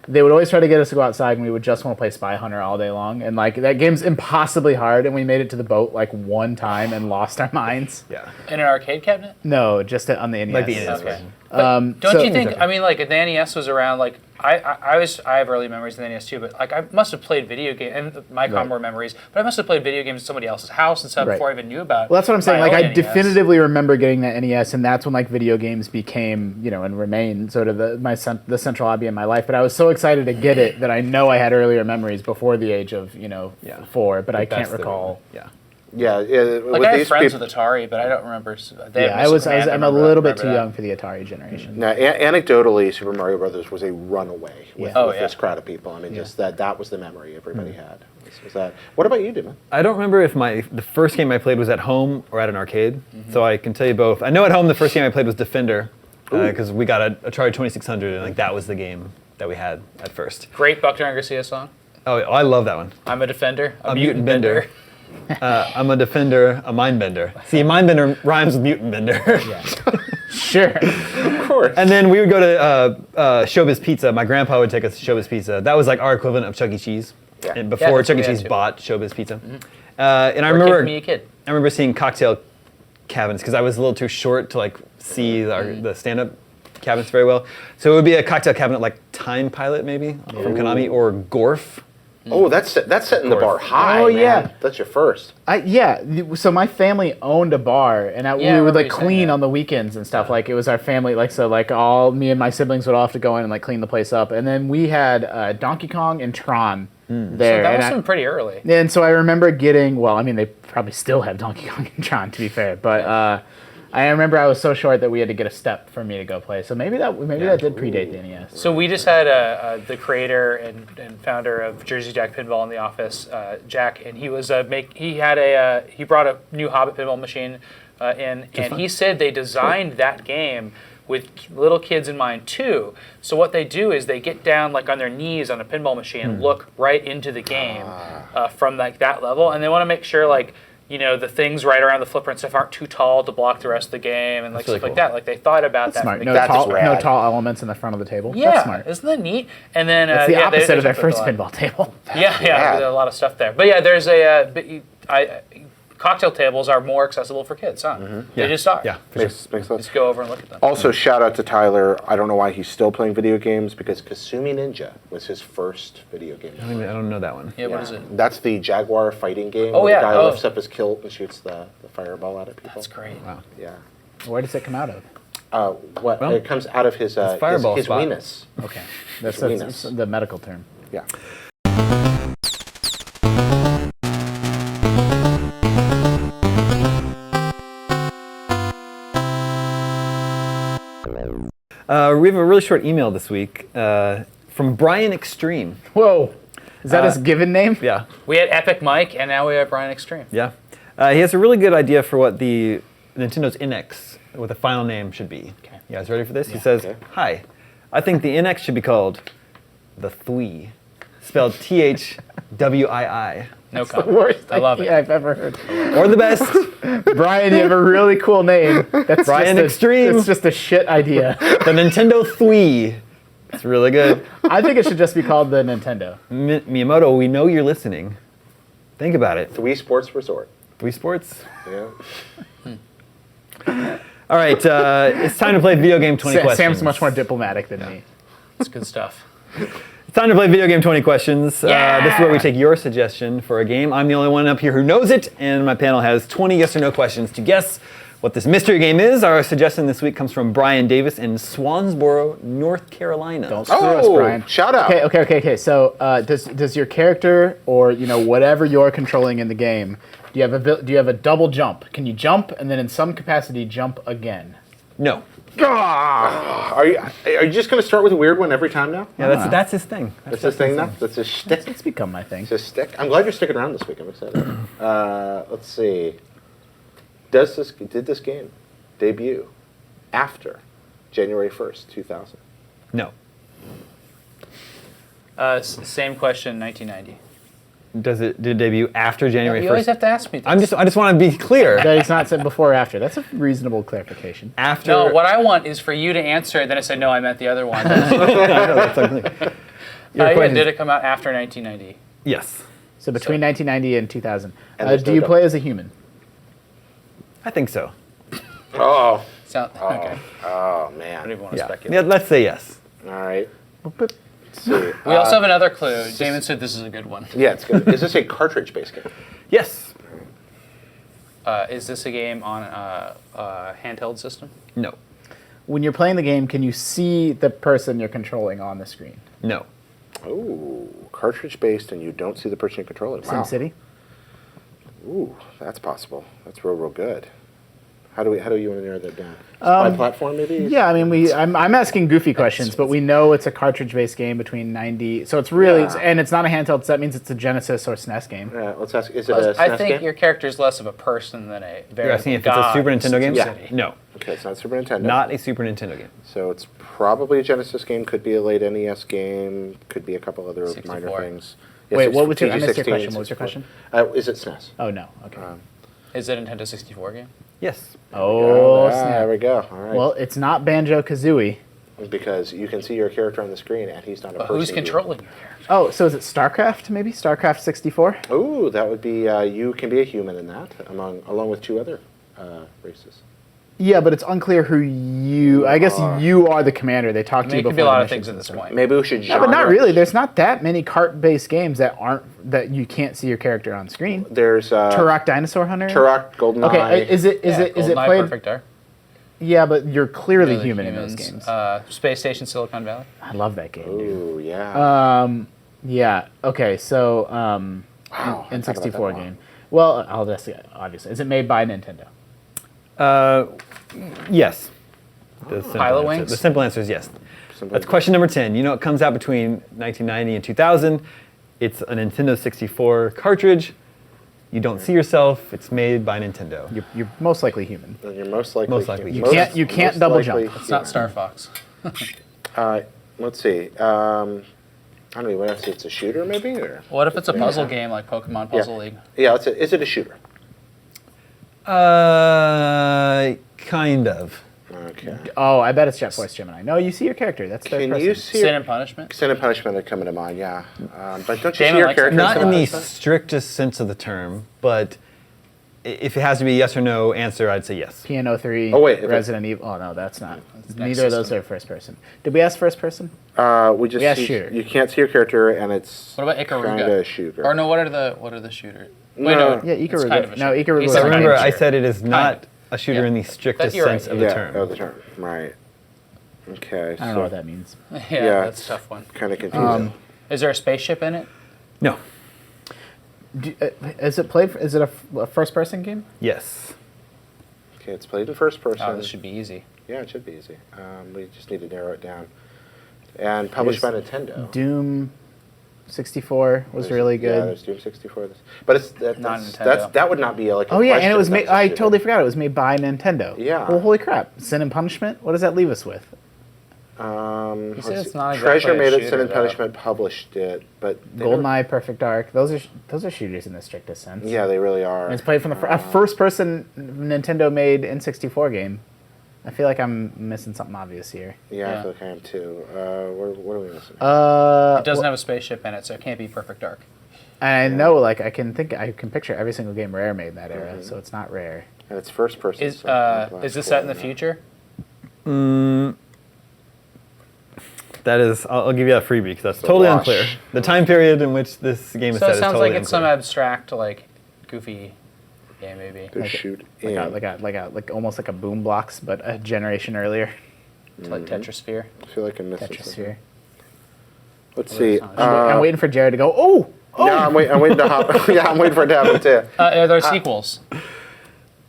They would always try to get us to go outside, and we would just want to play Spy Hunter all day long. And like that game's impossibly hard, and we made it to the boat like one time and lost our minds.
Yeah.
In an arcade cabinet?
No, just on the NES.
Like the NES
Okay.
version.
Don't
so-
you think? I mean, like the NES was around. Like I have early memories of the NES too, but like I must have played video games and my Commodore memories. But I must have played video games at somebody else's house and stuff
Right.
before I even knew about.
Well, that's what I'm saying.
my
Like
own
I
NES.
definitively remember getting that NES, and that's when like video games became, and remain sort of the central hobby in my life. But I was so excited to get it that I know I had earlier memories before the age of 4, but I can't
That's the-
recall.
Yeah.
Yeah,
Like I have friends with Atari, but I don't remember.
I'm a little bit too young for the Atari generation.
Now, anecdotally, Super Mario Brothers was a runaway with
Yeah.
this crowd of people. I mean, just that was the memory everybody had. Was that? What about you, Dimon?
I don't remember if the first game I played was at home or at an arcade, so I can tell you both. I know at home the first game I played was Defender, because we got a Atari 2600, and like that was the game that we had at first.
Great Buckner and Garcia song.
Oh, I love that one.
I'm a defender,
A mutant bender. I'm a defender, a mind bender. See, mind bender rhymes with mutant bender.
Sure.
Of course.
And then we would go to Showbiz Pizza. My grandpa would take us to Showbiz Pizza. That was like our equivalent of Chuck E. Cheese.
Yeah.
And before
that's
Chuck
what
E.
we had
Cheese
too.
bought Showbiz Pizza. And I remember, I remember seeing cocktail cabinets because I was a little too short to like see the stand-up cabinets very well. So it would be a cocktail cabinet like Time Pilot maybe from Konami or Gorf.
Oh, that's setting the bar high.
Oh,
man.
yeah.
That's your first.
So my family owned a bar, and
I
we would
remember
like
you saying
clean
that.
on the weekends and stuff. Like it was our family, like so, like all me and my siblings would all have to go in and like clean the place up. And then we had Donkey Kong and Tron there.
That
and
must have been pretty early.
And so I remember getting, well, I mean, they probably still have Donkey Kong and Tron, to be fair, but I remember I was so short that we had to get a step for me to go play. So maybe that did predate the NES.
So we just had the creator and founder of Jersey Jack Pinball in the office, Jack, and he was he brought a new Hobbit pinball machine in, and he said they designed that game with little kids in mind too. So what they do is they get down like on their knees on a pinball machine and look right into the game from like that level, and they want to make sure like, you know, the things right around the flipper and stuff aren't too tall to block the rest of the game and like
That's really
stuff like
cool.
that. Like they thought about that.
Smart.
from
No
the
tall,
rad.
no tall elements in the front of the table.
Yeah,
That's smart.
isn't that neat? And then
It's the
they
opposite of their
jumped with
first
a lot.
pinball table.
Yeah,
rad.
there's a lot of stuff there. But yeah, there's cocktail tables are more accessible for kids, huh? They
Yeah.
just are.
Yeah, for
Makes
sure.
sense.
Just go over and look at them.
Also, shout out to Tyler. I don't know why he's still playing video games because Kasumi Ninja was his first video game.
I don't know that one.
Yeah, what is it?
That's the Jaguar fighting game.
Oh,
where
yeah.
The guy
Oh.
lifts up his kilt and shoots the fireball at people.
That's great.
Wow.
Yeah.
Where does it come out of?
Well,
it comes out of his
fireball
his
spot.
weenus.
Okay. That's
Venus.
the medical term.
Yeah.
We have a really short email this week from Brian Extreme.
Whoa. Is that his given name?
Yeah.
We had Epic Mike, and now we have Brian Extreme.
Yeah. He has a really good idea for what the Nintendo's NX, what the final name should be.
Okay.
You guys ready for this? He says,
Okay.
"Hi, I think the NX should be called the Thwii, spelled THWII,
No
The
comment.
worst
I love
idea
it.
I've ever heard.
or the best,
Brian, you have a really cool name. That's
Brian
just
Extreme.
It's just a shit idea.
the Nintendo Thwii." It's really good.
I think it should just be called the Nintendo.
Miyamoto, we know you're listening. Think about it.
The Wii Sports Resort.
Thwii Sports.
Yeah.
All right, it's time to play video game 20 questions.
Sam's much more diplomatic than me.
It's good stuff.
It's time to play video game 20 questions.
Yeah.
This is where we take your suggestion for a game. I'm the only one up here who knows it, and my panel has 20 yes or no questions to guess what this mystery game is. Our suggestion this week comes from Brian Davis in Swansboro, North Carolina.
Don't screw us, Brian.
Shout out.
Okay. So, does your character or whatever you're controlling in the game, do you have a double jump? Can you jump and then in some capacity jump again?
No.
Are you just going to start with a weird one every time now?
Yeah, that's his thing.
That's his thing now? That's his shtick?
It's become my thing.
It's his stick? I'm glad you're sticking around this week. I'm excited. Let's see. Did this game debut after January 1st, 2000?
No.
Same question, 1990.
Did it debut after January 1st?
You always have to ask me this.
I just want to be clear.
That he's not said before or after. That's a reasonable clarification.
After.
No, what I want is for you to answer, then I said, no, I meant the other one.
I know, that's ugly. Your
Yeah,
question
did
is-
it come out after 1990?
Yes.
So between 1990 and 2000,
And there's
do
no
you
double.
play as a human?
I think so.
Oh.
Okay.
Oh,
I
man.
don't even want to
Yeah.
speculate.
Yeah, let's say yes.
All right.
But
Let's see.
We also have another clue. Damon said this is a good one.
Yeah, it's good. Is this a cartridge-based game?
Yes.
Is this a game on a handheld system?
No.
when you're playing the game, can you see the person you're controlling on the screen?
No.
Oh, cartridge-based, and you don't see the person you're controlling. Wow.
SimCity?
Ooh, that's possible. That's real good. How do you want to narrow that down? By platform, maybe?
Yeah, I mean, I'm asking goofy questions, but we know it's a cartridge-based game between 90. So it's really, and it's not a handheld. So that means it's a Genesis or SNES game.
Let's ask. Is it a SNES
I think
game?
your character's less of a person than a
You're asking if it's a Super Nintendo game?
Yeah.
No,
Okay, it's not Super Nintendo.
not a Super Nintendo game.
So it's probably a Genesis game. Could be a late NES game. Could be a couple other
64.
minor things.
Wait, what was your? I missed your
TG16,
question. What was your question?
Is it SNES?
Oh no. Okay.
Is it a Nintendo 64 game?
Yes.
Oh,
there
snap.
we go. All right.
Well, it's not Banjo Kazooie.
Because you can see your character on the screen, and he's not a
But
person.
who's controlling your character?
Oh, so is it StarCraft? Maybe StarCraft 64.
Ooh, that would be. You can be a human in that, along with 2 other races.
Yeah, but it's unclear who you. I guess you are the commander. They talk
I
to
mean,
you
it
before
could be a lot
the
of things
missions
at
and
this
stuff.
point.
Maybe we should.
Yeah, but not really. There's not that many cart-based games that you can't see your character on screen.
There's
Turok Dinosaur Hunter.
Turok, GoldenEye.
Okay, is it
GoldenEye,
played?
Perfect Dark.
Yeah, but you're clearly
Really
human in
humans.
those games.
Space Station Silicon Valley.
I love that game, dude.
Ooh, yeah.
Yeah. Okay. So
Wow, I
N64
thought about that a lot.
game. Well, I'll just obviously. Is it made by Nintendo?
Yes. The simple
Pilot
answer-
Wings?
The simple answer is yes.
Simply-
That's question number 10. You know it comes out between 1990 and 2000. It's a Nintendo 64 cartridge. You don't see yourself. It's made by Nintendo.
You're most likely human.
Then you're most likely.
Most likely.
You can't
most
double
likely
jump.
It's not
human.
Star Fox.
Let's see. I don't know. What else? It's a shooter, maybe, or
What if it's a puzzle game like Pokemon Puzzle League?
yeah. Is it a shooter?
Kind of.
Okay.
Oh, I bet it's Jet Force Gemini. No, you see your character. That's third
Can
person.
you see?
Sin and Punishment?
Sin and Punishment are coming to mind. Yeah. But don't you
Damon
see your
likes
character?
it.
Not
Sin
in
and
the
Punishment?
strictest sense of the term, but if it has to be a yes or no answer, I'd say yes.
Piano 3,
Oh, wait, if
Resident Evil. Oh, no, that's not.
next
Neither of those
system.
are first person. Did we ask first person?
We just
Yeah,
see,
shooter.
you can't see your character, and it's
What about Ikaruga?
kind of a shooter.
Or no, what are the shooters?
No.
Wait, no.
Yeah,
it's
Ikaruga.
kind of a
No,
shooter.
Ikaruga
He's
was
So
a
a
kind
remember,
of
I
shooter.
said it is not
Kind
a shooter
Yeah.
in the strictest
You're
sense
right.
of the
yeah,
term.
of the term. Right. Okay.
I don't know what that means.
Yeah,
Yeah,
that's a tough one.
Kind of confusing.
Is there a spaceship in it?
No.
Is it a first person game?
Yes.
Okay, it's played in first person.
Oh, this should be easy.
Yeah, it should be easy. We just need to narrow it down. And published by Nintendo.
Doom 64 was really
Yeah,
good.
there's Doom 64. But it's
Not Nintendo.
that would not be like. A
Oh yeah, and
question
it was
if
made.
that's a
I
shooter.
totally forgot it was made by Nintendo.
Yeah.
Well, holy crap! Sin and Punishment. What does that leave us with?
You said
Let's
it's
see.
not
Treasure
exactly a
made it.
shooter,
Sin and
though.
Punishment published it, but they don't-
GoldenEye, Perfect Dark. Those are shooters in the strictest sense.
Yeah, they really are.
And it's played from a first-person Nintendo-made N64 game. I feel like I'm missing something obvious here.
Yeah, I
Yeah.
feel like I am too. What are we missing?
It doesn't have a spaceship in it, so it can't be Perfect Dark.
I know, like I can picture every single game Rare made in that era, so it's not Rare.
And it's first person.
Is
so I'm glad
is this
for
set in the
that.
future?
That is, I'll give you a freebie because that's totally
wash.
unclear. The time period in which this game is
So
set
it
is
sounds
totally
like it's some
unclear.
abstract, like goofy game, maybe.
To shoot in.
Like almost like a Boomblocks, but a generation earlier.
It's like Tetrasphere.
I feel like I'm missing something.
Tetrasphere.
Let's see.
I'm waiting for Jared to go. Oh,
Yeah, I'm waiting to hop. Yeah, I'm waiting for it to happen too.
Are there sequels?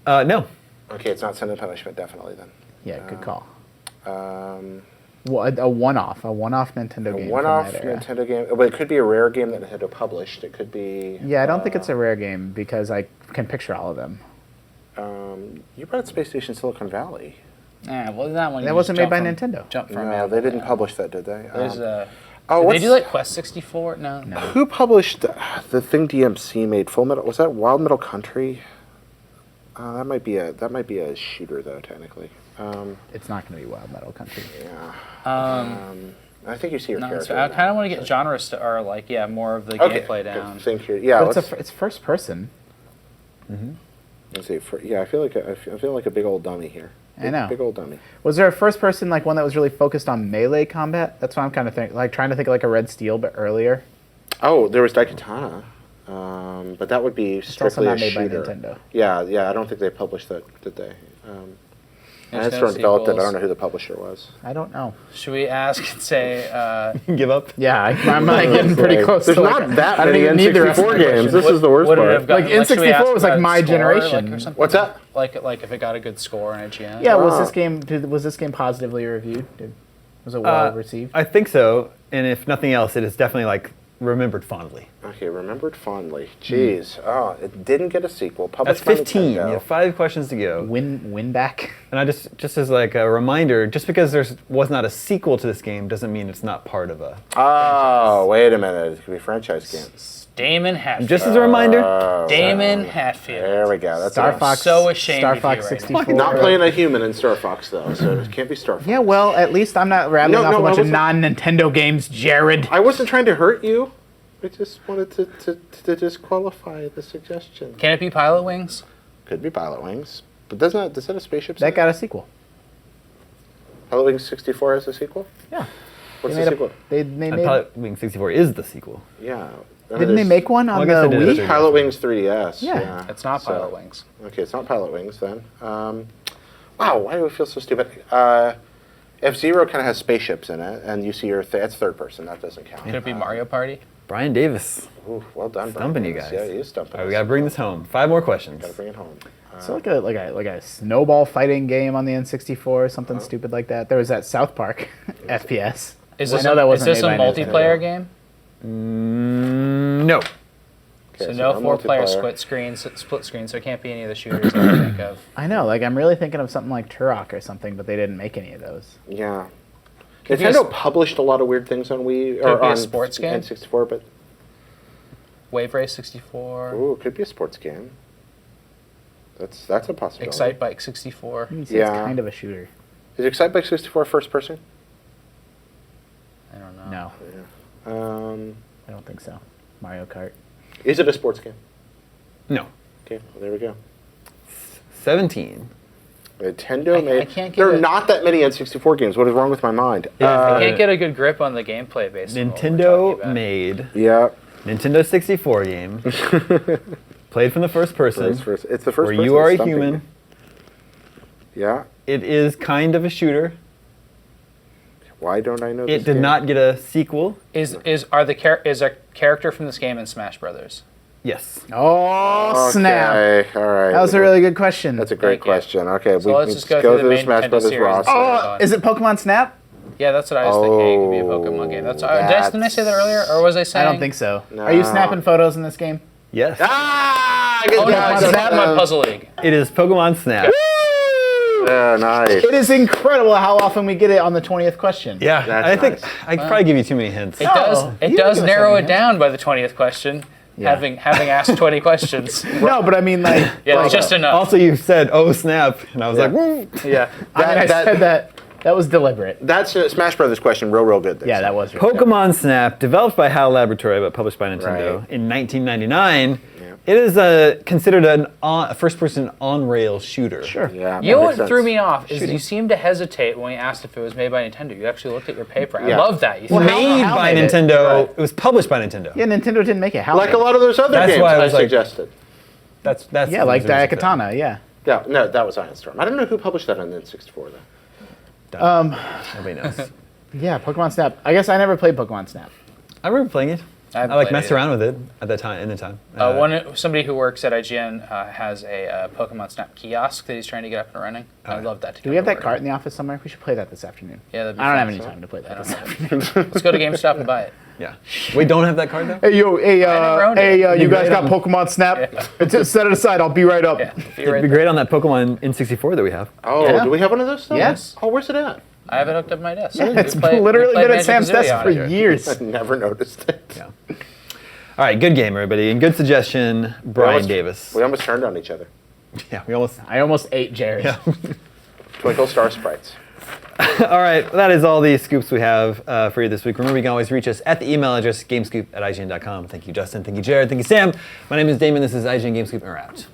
No.
Okay, it's not Sin and Punishment, definitely then.
yeah, good call.
Um,
A one-off Nintendo game.
one-off
from that era.
Nintendo game, but it could be a rare game that Nintendo published. It could be.
Yeah, I don't think it's a Rare game because I can picture all of them.
You brought Space Station Silicon Valley.
Yeah, well, that one.
That
you
wasn't
just
made by
jump from-
Nintendo.
Jump from.
No, they didn't publish that, did they?
There's a.
Oh,
Did
what's
they do like Quest 64? No.
Who published the thing DMC made? Full Metal? Was that Wild Metal Country? That might be a shooter though, technically.
It's not going to be Wild Metal Country.
I think you see your
No,
character.
I
in that.
kind of want to get genres or like more of the
Okay,
gameplay
good.
down.
Think here. Yeah,
But
let's,
it's first person.
let's see. I feel like a big old dummy here.
I know.
Big old dummy.
Was there a first person like one that was really focused on melee combat? That's what I'm kind of thinking. Like trying to think of like a Red Steel, but earlier.
Oh, there was Daikatana, but that would be
It's also
strictly
not
a
made by
shooter.
Nintendo.
Yeah. I don't think they published that, did they? Sandstorm developed it. I don't know who the publisher was.
I don't know.
Should we ask and say?
Give up.
Yeah, I'm like getting pretty close.
There's
to
not
like,
that
I don't
many
even need the rest of
N64
the
games.
questions.
This is the worst
Would it
part.
have gotten,
Like,
should we
N64
ask
was like
about
my
score,
generation.
or something?
What's that?
Like if it got a good score on IGN.
Yeah, was this game positively reviewed? Was it well received?
I think so, and if nothing else, it is definitely like remembered fondly.
Okay, remembered fondly. Jeez. Oh, it didn't get a sequel.
That's
Published by
15. You
Nintendo.
have 5 questions to go.
Win back.
And I just as like a reminder, just because there was not a sequel to this game doesn't mean it's not part of a.
Oh, wait a minute. It could be a franchise game.
Damon Hatfield.
Just as a reminder.
Damon Hatfield.
There we go. That's
Star
it.
Fox.
so ashamed
Star
of you
Fox
right
64.
Not playing a human in Star Fox, though, so it can't be Star Fox.
Yeah, well, at least I'm not rattling
No,
off
no,
a bunch
I
of
wasn't-
non-Nintendo games, Jared.
I wasn't trying to hurt you. I just wanted to disqualify the suggestion.
Can it be Pilot Wings?
Could be Pilot Wings. But does that a spaceship?
That got a sequel.
Pilot Wings 64 has a sequel?
Yeah.
What's
They
the
made
sequel?
They
And
made.
Pilot Wing 64 is the sequel.
Yeah.
Didn't they make one on
I guess
the
they did.
Wii?
There's
Pilot Wings 3DS.
Yeah.
It's not
So-
Pilot Wings.
Okay, it's not Pilot Wings then. Wow, why do I feel so stupid? F-Zero kind of has spaceships in it, and you see it's third person. That doesn't count.
Could it be Mario Party?
Brian Davis.
Ooh, well done, Brian.
Stumping you
Davis.
guys.
Yeah, he is stumping.
All right, we
us.
gotta bring this home. 5 more questions.
Gotta bring it home.
So like a snowball fighting game on the N64, something stupid like that. There was that South Park FPS.
Is
I
this,
know that
is
wasn't
this a
made by Nintendo.
multiplayer game?
No.
Okay,
So no four-player split screen, so it can't be any of the shooters that I think of.
I know, like I'm really thinking of something like Turok or something, but they didn't make any of those.
Yeah.
Could be a
Nintendo
s-
published a lot of weird things on Wii
Could
or
be a
on
sports game?
N64, but
Wave Race 64,
ooh, it could be a sports game. That's a possibility.
Excite Bike 64.
You can say
Yeah.
it's kind of a shooter.
Is Excite Bike 64 first person?
I don't know.
No,
Um,
I don't think so. Mario Kart.
is it a sports game?
No.
Okay, well, there we go.
17.
Nintendo
I
made.
can't get
There are
it.
not that many N64 games. What is wrong with my mind?
I can't get a good grip on the gameplay based on what we're talking
Nintendo
about.
made
Yeah.
Nintendo 64 game. Played from the first person.
It's the first
where
person
you are a
stumping
human.
me. Yeah.
It is kind of a shooter.
Why don't I know this
It did
game?
not get a sequel.
Is a character from this game in Smash Brothers?
Yes.
Oh, snap.
Okay, all right.
That was a really good question.
That's a great
Thank you.
question. Okay,
So let's just go through the main
Smash
Nintendo
Brothers
series.
roster.
Oh, is it Pokemon Snap?
Yeah, that's what I was thinking. It could be a Pokemon game. Didn't I say that earlier, or was I
I
saying?
don't think so. Are you
No.
snapping photos in this game?
Yes.
Ah! Good
Oh no,
job.
it's a Pokemon Puzzle League.
It is Pokemon Snap.
Yeah, nice.
It is incredible how often we get it on the 20th question.
Yeah,
That's
I think
nice.
I could probably give you too many hints.
It does.
you
It
can
does
give us
narrow
something,
it down by the 20th question.
Yeah.
Having asked 20 questions.
No, but I mean, like,
Yeah,
like,
it's just enough.
Also, you said, "Oh snap," and I was
Yeah.
like, "Woo."
Yeah.
I mean, I said that. That was deliberate.
That's a Smash Brothers question. Real good.
Yeah, that was. really good.
Pokemon Snap, developed by HAL Laboratory but published by Nintendo
Right.
in 1999.
Yeah.
It is considered a first-person on-rail shooter.
Sure.
Yeah.
You know
that
what
makes sense.
threw me off is you seemed to hesitate when we asked if it was made by Nintendo. You actually looked at your paper.
Yeah.
I love that. You
Well,
think,
Made
HAL
by
made it.
Nintendo.
Right.
It was published by Nintendo.
Yeah, Nintendo didn't make it. How
Like a lot of those other
That's
games
why I
I
was like-
suggested.
That's
Yeah, like Daikatana. Yeah.
Yeah, no, that was Iron Storm. I don't know who published that on the N64 though.
Nobody knows.
Yeah, Pokemon Snap. I guess I never played Pokemon Snap.
I remember playing it.
I
I
haven't
like
played
messed
it.
around with it at that time. In the time.
Somebody who works at IGN has a Pokemon Snap kiosk that he's trying to get up and running. I would love that. To
Do we have that cart in the office somewhere? We should play that this afternoon.
Yeah, that'd be
I don't
fun.
have any time to play that this afternoon.
Let's go to GameStop and buy it.
Yeah. We don't have that card though.
Hey, yo, hey,
never owned it.
you
It'd be
guys
great
got
on-
Pokemon Snap?
Yeah.
Just set it aside. I'll be right up.
Yeah, be
It'd
right
be
there.
great on that Pokemon N64 that we have.
Oh,
Yeah.
do we have one of those still?
Yes.
Oh, where's it at?
I have it hooked up to my desk.
Yeah,
We
it's
play-
literally
we play
been at
Magic
Sam's
Kazooie
desk
on
for
it.
years.
I never noticed it.
Yeah. All right, good game, everybody, and good suggestion, Brian Davis.
We almost turned on each other.
Yeah, we almost.
I almost ate Jared.
Yeah.
Twinkle Star Sprites.
All right, that is all the scoops we have for you this week. Remember, you can always reach us at the email address gamescoop@ign.com. Thank you, Justin. Thank you, Jared. Thank you, Sam. My name is Damon. This is IGN Gamescoop, and we're out.